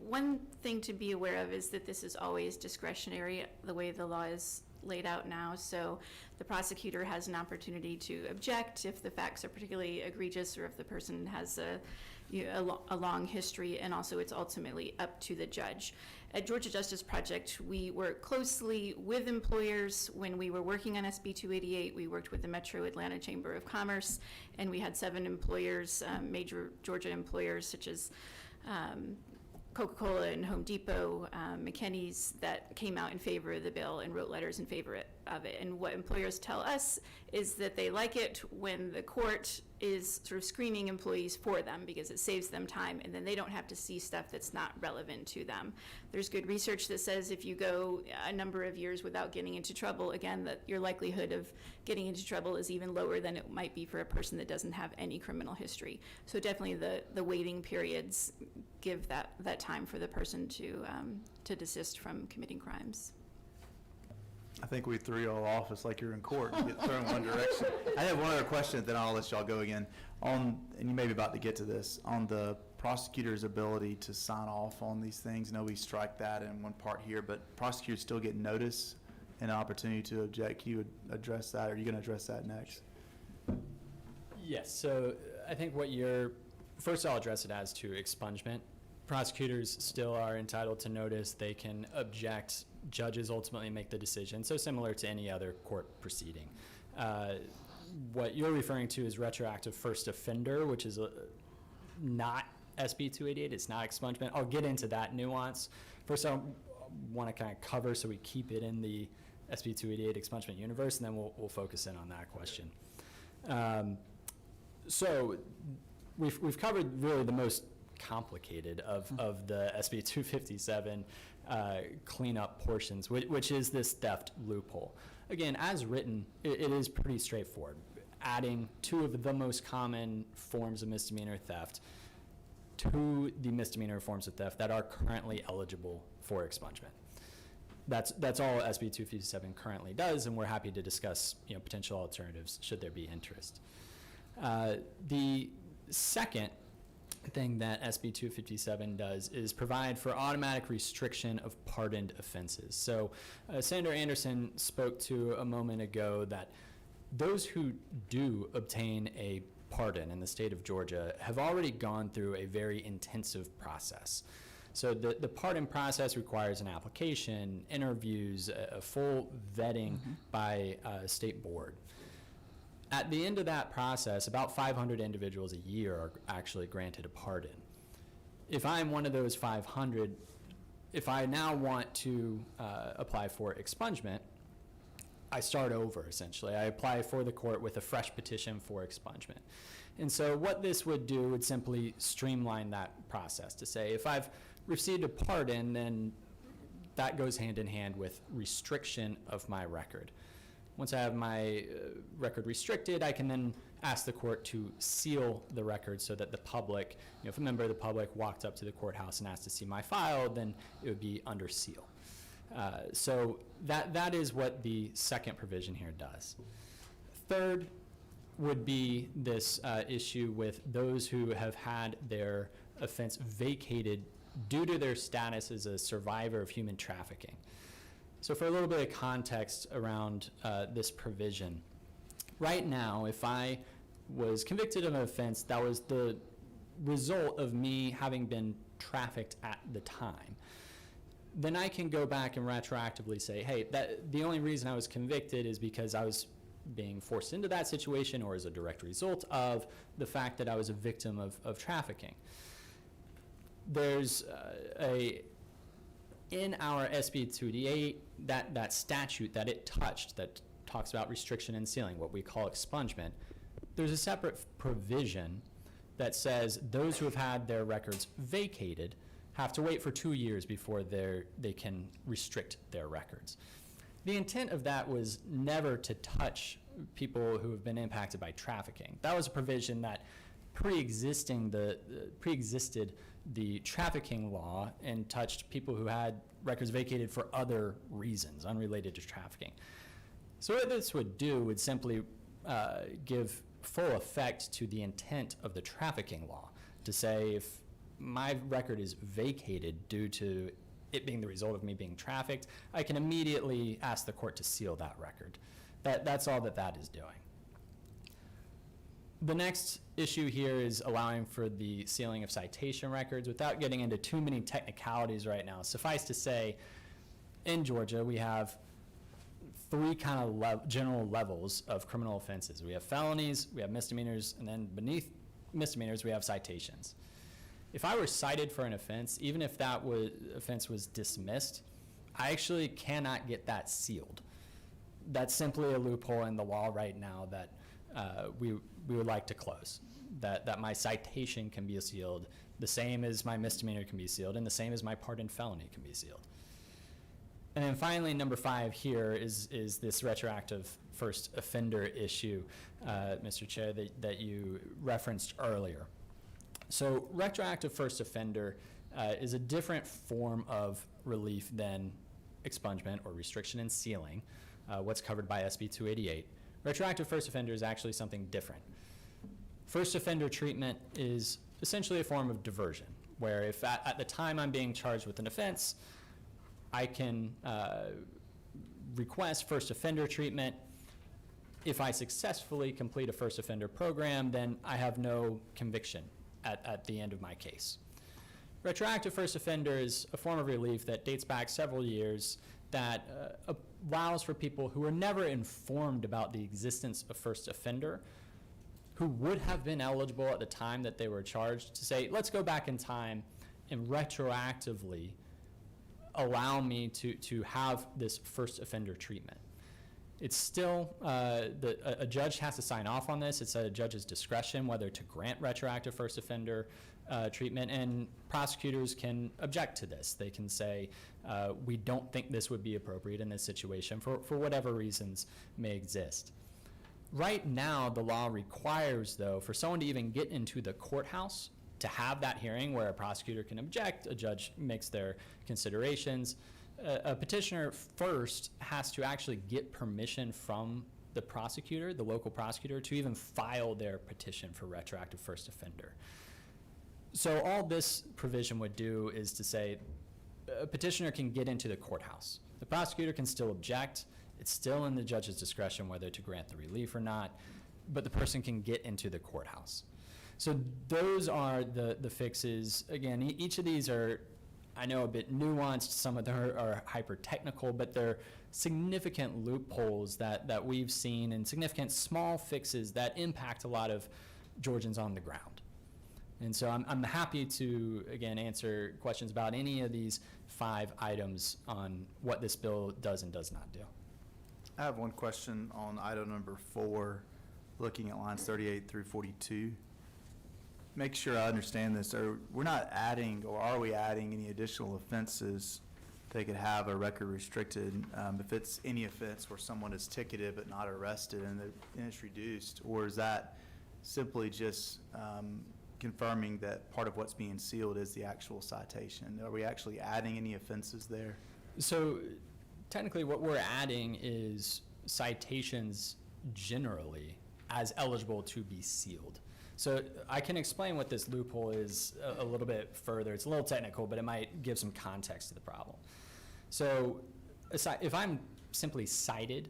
one thing to be aware of is that this is always discretionary, the way the law is laid out now. So the prosecutor has an opportunity to object if the facts are particularly egregious or if the person has a long history, and also it's ultimately up to the judge. At Georgia Justice Project, we work closely with employers. When we were working on SB 288, we worked with the Metro Atlanta Chamber of Commerce, and we had 7 employers, major Georgia employers such as Coca-Cola and Home Depot, McKinney's, that came out in favor of the bill and wrote letters in favor of it. And what employers tell us is that they like it when the court is sort of screening employees for them because it saves them time, and then they don't have to see stuff that's not relevant to them. There's good research that says if you go a number of years without getting into trouble, again, that your likelihood of getting into trouble is even lower than it might be for a person that doesn't have any criminal history. So definitely the waiting periods give that time for the person to desist from committing crimes. I think we threw y'all off. It's like you're in court. You get thrown one direction. I have one other question, then I'll let y'all go again. And you may be about to get to this, on the prosecutor's ability to sign off on these things. I know we strike that in one part here, but prosecutors still get notice and an opportunity to object. Can you address that, or are you going to address that next? Yes, so I think first I'll address it as to expungement. Prosecutors still are entitled to notice. They can object. Judges ultimately make the decision, so similar to any other court proceeding. What you're referring to is retroactive first offender, which is not SB 288. It's not expungement. I'll get into that nuance. First, I want to kind of cover so we keep it in the SB 288 expungement universe, and then we'll focus in on that question. So we've covered really the most complicated of the SB 257 cleanup portions, which is this theft loophole. Again, as written, it is pretty straightforward. Adding two of the most common forms of misdemeanor theft to the misdemeanor forms of theft that are currently eligible for expungement. That's all SB 257 currently does, and we're happy to discuss potential alternatives should there be interest. The second thing that SB 257 does is provide for automatic restriction of pardoned offenses. So Senator Anderson spoke to a moment ago that those who do obtain a pardon in the state of Georgia have already gone through a very intensive process. So the pardon process requires an application, interviews, a full vetting by a state board. At the end of that process, about 500 individuals a year are actually granted a pardon. If I'm one of those 500, if I now want to apply for expungement, I start over, essentially. I apply for the court with a fresh petition for expungement. And so what this would do would simply streamline that process to say, if I've received a pardon, then that goes hand in hand with restriction of my record. Once I have my record restricted, I can then ask the court to seal the record so that the public, if a member of the public walked up to the courthouse and asked to see my file, then it would be under seal. So that is what the second provision here does. Third would be this issue with those who have had their offense vacated due to their status as a survivor of human trafficking. So for a little bit of context around this provision, right now, if I was convicted of an offense that was the result of me having been trafficked at the time, then I can go back and retroactively say, hey, the only reason I was convicted is because I was being forced into that situation or as a direct result of the fact that I was a victim of trafficking. There's in our SB 288, that statute that it touched that talks about restriction and sealing, what we call expungement, there's a separate provision that says those who have had their records vacated have to wait for 2 years before they can restrict their records. The intent of that was never to touch people who have been impacted by trafficking. That was a provision that preexisted the trafficking law and touched people who had records vacated for other reasons unrelated to trafficking. So what this would do would simply give full effect to the intent of the trafficking law to say if my record is vacated due to it being the result of me being trafficked, I can immediately ask the court to seal that record. That's all that is doing. The next issue here is allowing for the sealing of citation records. Without getting into too many technicalities right now, suffice to say, in Georgia, we have three kind of general levels of criminal offenses. We have felonies, we have misdemeanors, and then beneath misdemeanors, we have citations. If I were cited for an offense, even if offense was dismissed, I actually cannot get that sealed. That's simply a loophole in the law right now that we would like to close. That my citation can be sealed the same as my misdemeanor can be sealed, and the same as my pardoned felony can be sealed. And then finally, number 5 here is this retroactive first offender issue, Mr. Chair, that you referenced earlier. So retroactive first offender is a different form of relief than expungement or restriction and sealing, what's covered by SB 288. Retroactive first offender is actually something different. First offender treatment is essentially a form of diversion, where if at the time I'm being charged with an offense, I can request first offender treatment. If I successfully complete a first offender program, then I have no conviction at the end of my case. Retroactive first offender is a form of relief that dates back several years that allows for people who were never informed about the existence of first offender, who would have been eligible at the time that they were charged, to say, let's go back in time and retroactively allow me to have this first offender treatment. It's still, a judge has to sign off on this. It's at a judge's discretion whether to grant retroactive first offender treatment, and prosecutors can object to this. They can say, we don't think this would be appropriate in this situation for whatever reasons may exist. Right now, the law requires, though, for someone to even get into the courthouse to have that hearing where a prosecutor can object, a judge makes their considerations. A petitioner first has to actually get permission from the prosecutor, the local prosecutor, to even file their petition for retroactive first offender. So all this provision would do is to say a petitioner can get into the courthouse. The prosecutor can still object. It's still in the judge's discretion whether to grant the relief or not, but the person can get into the courthouse. So those are the fixes. Again, each of these are, I know, a bit nuanced. Some of them are hyper-technical, but they're significant loopholes that we've seen and significant small fixes that impact a lot of Georgians on the ground. And so I'm happy to, again, answer questions about any of these 5 items on what this bill does and does not do. I have one question on item number 4, looking at lines 38 through 42. Make sure I understand this. We're not adding, or are we adding any additional offenses they could have a record restricted if it's any offense where someone is ticketed but not arrested and it's reduced? Or is that simply just confirming that part of what's being sealed is the actual citation? Are we actually adding any offenses there? So technically what we're adding is citations generally as eligible to be sealed. So I can explain what this loophole is a little bit further. It's a little technical, but it might give some context to the problem. So if I'm simply cited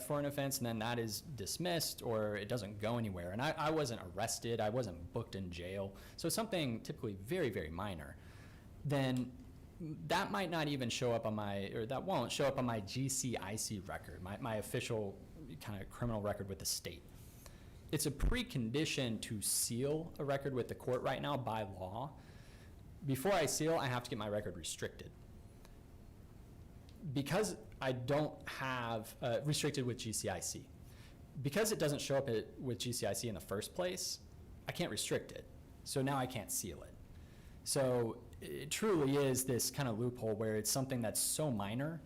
for an offense and then that is dismissed or it doesn't go anywhere, and I wasn't arrested, I wasn't booked in jail, so something typically very, very minor, then that might not even show up on that won't show up on my GCIC record, my official kind of criminal record with the state. It's a precondition to seal a record with the court right now by law. Before I seal, I have to get my record restricted. Because I don't have restricted with GCIC. Because it doesn't show up with GCIC in the first place, I can't restrict it. So now I can't seal it. So it truly is this kind of loophole where it's something that's so minor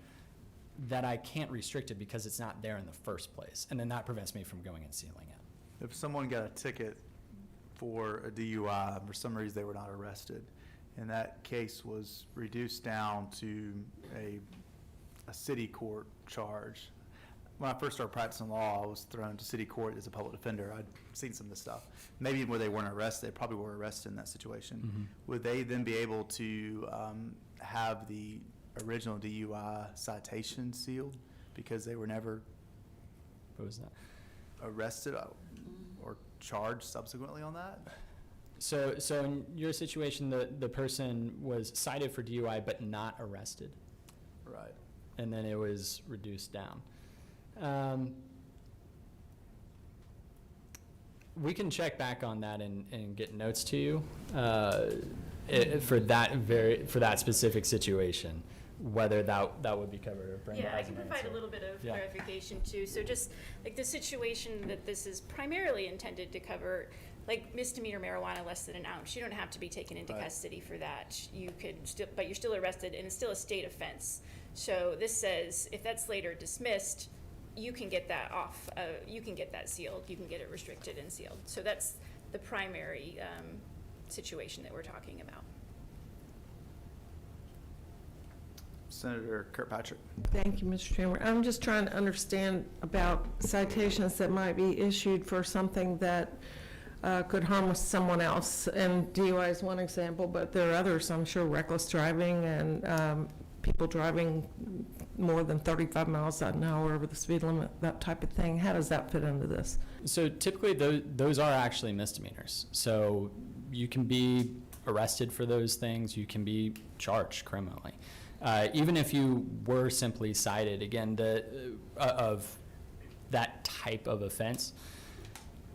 that I can't restrict it because it's not there in the first place. And then that prevents me from going and sealing it. If someone got a ticket for a DUI, for some reason they were not arrested, and that case was reduced down to a city court charge. When I first started practicing law, I was thrown to city court as a public defender. I'd seen some of this stuff. Maybe where they weren't arrested, they probably were arrested in that situation. Mm-hmm. Would they then be able to have the original DUI citation sealed because they were never What was that? arrested or charged subsequently on that? So in your situation, the person was cited for DUI but not arrested. Right. And then it was reduced down. We can check back on that and get notes to you for that specific situation. whether that would be covered, or Brenda Yeah, I has can an provide a answer. little bit of Yeah. clarification too. So just like the situation that this is primarily intended to cover, like misdemeanor marijuana less than an ounce, you don't have to be taken into custody for that. You could still, but you're still arrested and it's still a state offense. So this says if that's later dismissed, you can get that off, you can get that sealed, you can get it restricted and sealed. So that's the primary situation that we're talking about. Senator Kirkpatrick. Thank you, Mr. Chairman. I'm just trying to understand about citations that might be issued for something that could harm someone else. And DUI is one example, but there are others, I'm sure, reckless driving and people driving more than 35 miles an hour over the speed limit, that type of thing. How does that fit into this? So typically, those are actually misdemeanors. So you can be arrested for those things. You can be charged criminally. Even if you were simply cited, again, of that type of offense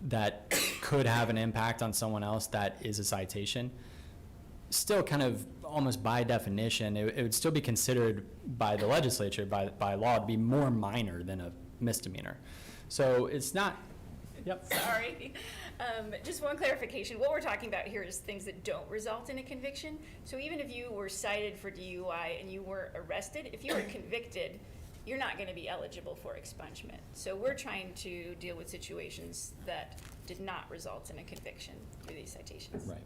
that could have an impact on someone else, that is a citation, still kind of almost by definition, it would still be considered by the legislature, by law, to be more minor than a misdemeanor. So it's not, yep. Sorry. Just one clarification. What we're talking about here is things that don't result in a conviction. So even if you were cited for DUI and you were arrested, if you were convicted, you're not going to be eligible for expungement. So we're trying to deal with situations that did not result in a conviction through these citations. Right.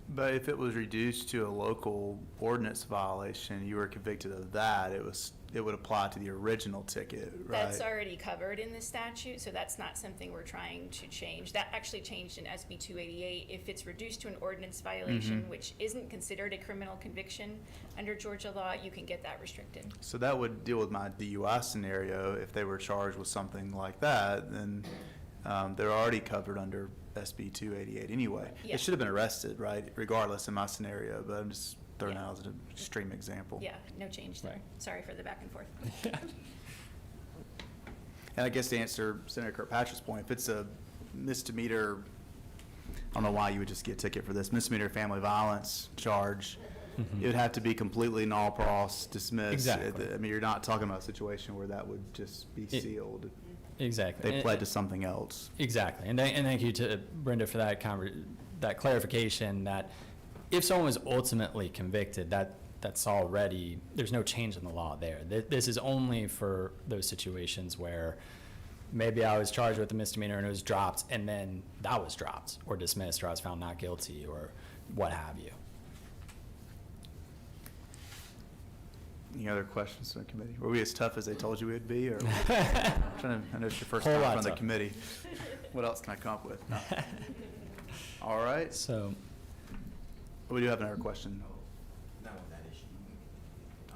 But if it was reduced to a local ordinance violation, you were convicted of that, it would apply to the original ticket, right? That's already covered in the statute, so that's not something we're trying to change. That actually changed in SB 288. If it's reduced to an ordinance violation, which isn't considered a criminal conviction under Georgia law, you can get that restricted. So that would deal with my DUI scenario. If they were charged with something like that, then they're already covered under SB 288 anyway. Yeah. They should have been arrested, right, regardless in my scenario, but I'm just throwing out as an extreme example. Yeah, no change there. Right. Sorry for the back and forth. And I guess to answer Senator Kirkpatrick's point, if it's a misdemeanor, I don't know why you would just get a ticket for this, misdemeanor family violence charge, it would have to be completely null pros dismissed. Exactly. I mean, you're not talking about a situation where that would just be sealed. Exactly. They pled to something else. Exactly. And thank you to Brenda for that that clarification, that if someone was ultimately convicted, that's already, there's no change in the law there. This is only for those situations where maybe I was charged with a misdemeanor and it was dropped, and then that was dropped or dismissed, or I was found not guilty, or what have you. Any other questions from the committee? Were we as tough as they told you we'd be, or? I know it's your first Whole time lot on the tough. committee. What else can I come up with? No. All right. So, We do have another question.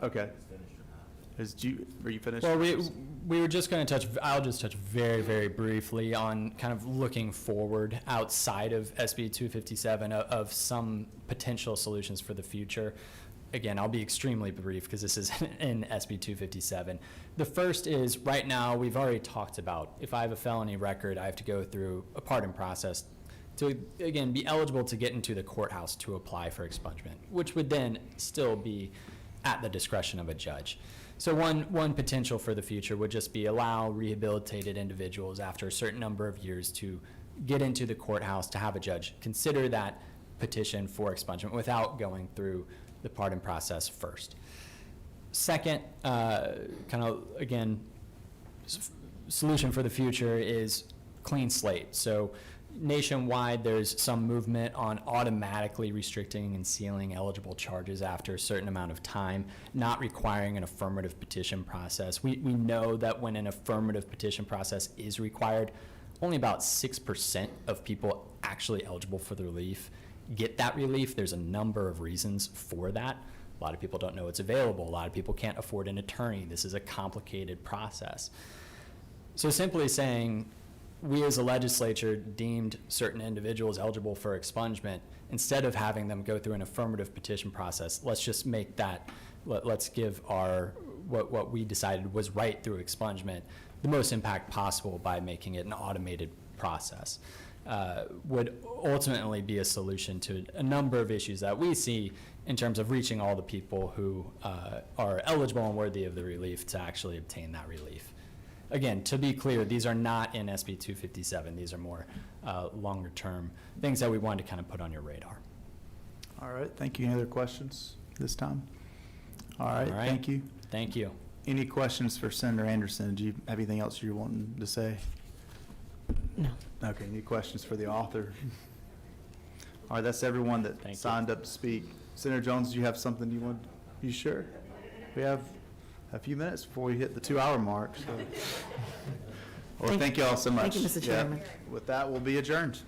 Okay. Were you finished? well, we were just going to touch, I'll just touch very, very briefly on kind of looking forward outside of SB 257 of some potential solutions for the future. Again, I'll be extremely brief because this is in SB 257. The first is, right now, we've already talked about, if I have a felony record, I have to go through a pardon process to, again, be eligible to get into the courthouse to apply for expungement, which would then still be at the discretion of a judge. So one potential for the future would just be allow rehabilitated individuals after a certain number of years to get into the courthouse to have a judge consider that petition for expungement without going through the pardon process first. Second, kind of, again, solution for the future is clean slate. So nationwide, there's some movement on automatically restricting and sealing eligible charges after a certain amount of time, not requiring an affirmative petition process. We know that when an affirmative petition process is required, only about 6% of people actually eligible for the relief get that relief. There's a number of reasons for that. A lot of people don't know it's available. A lot of people can't afford an attorney. This is a complicated process. So simply saying, we as a legislature deemed certain individuals eligible for expungement, instead of having them go through an affirmative petition process, let's just make that, let's give our, what we decided was right through expungement, the most impact possible by making it an automated process. would ultimately be a solution to a number of issues that we see in terms of reaching all the people who are eligible and worthy of the relief to actually obtain that relief. Again, to be clear, these are not in SB 257. These are more longer-term things that we wanted to kind of put on your radar. All right, thank you. Any other questions this time? All right, thank you. Thank you. Any questions for Senator Anderson? Do you have anything else you're wanting to say? No. Okay, any questions for the author? All right, that's everyone that Thank you. signed up to speak. Senator Jones, do you have something you want? You sure? We have a few minutes before we hit the 2-hour mark, so. Well, thank you all so much. Thank you, Mr. Yeah. Chairman. With that, we'll be adjourned.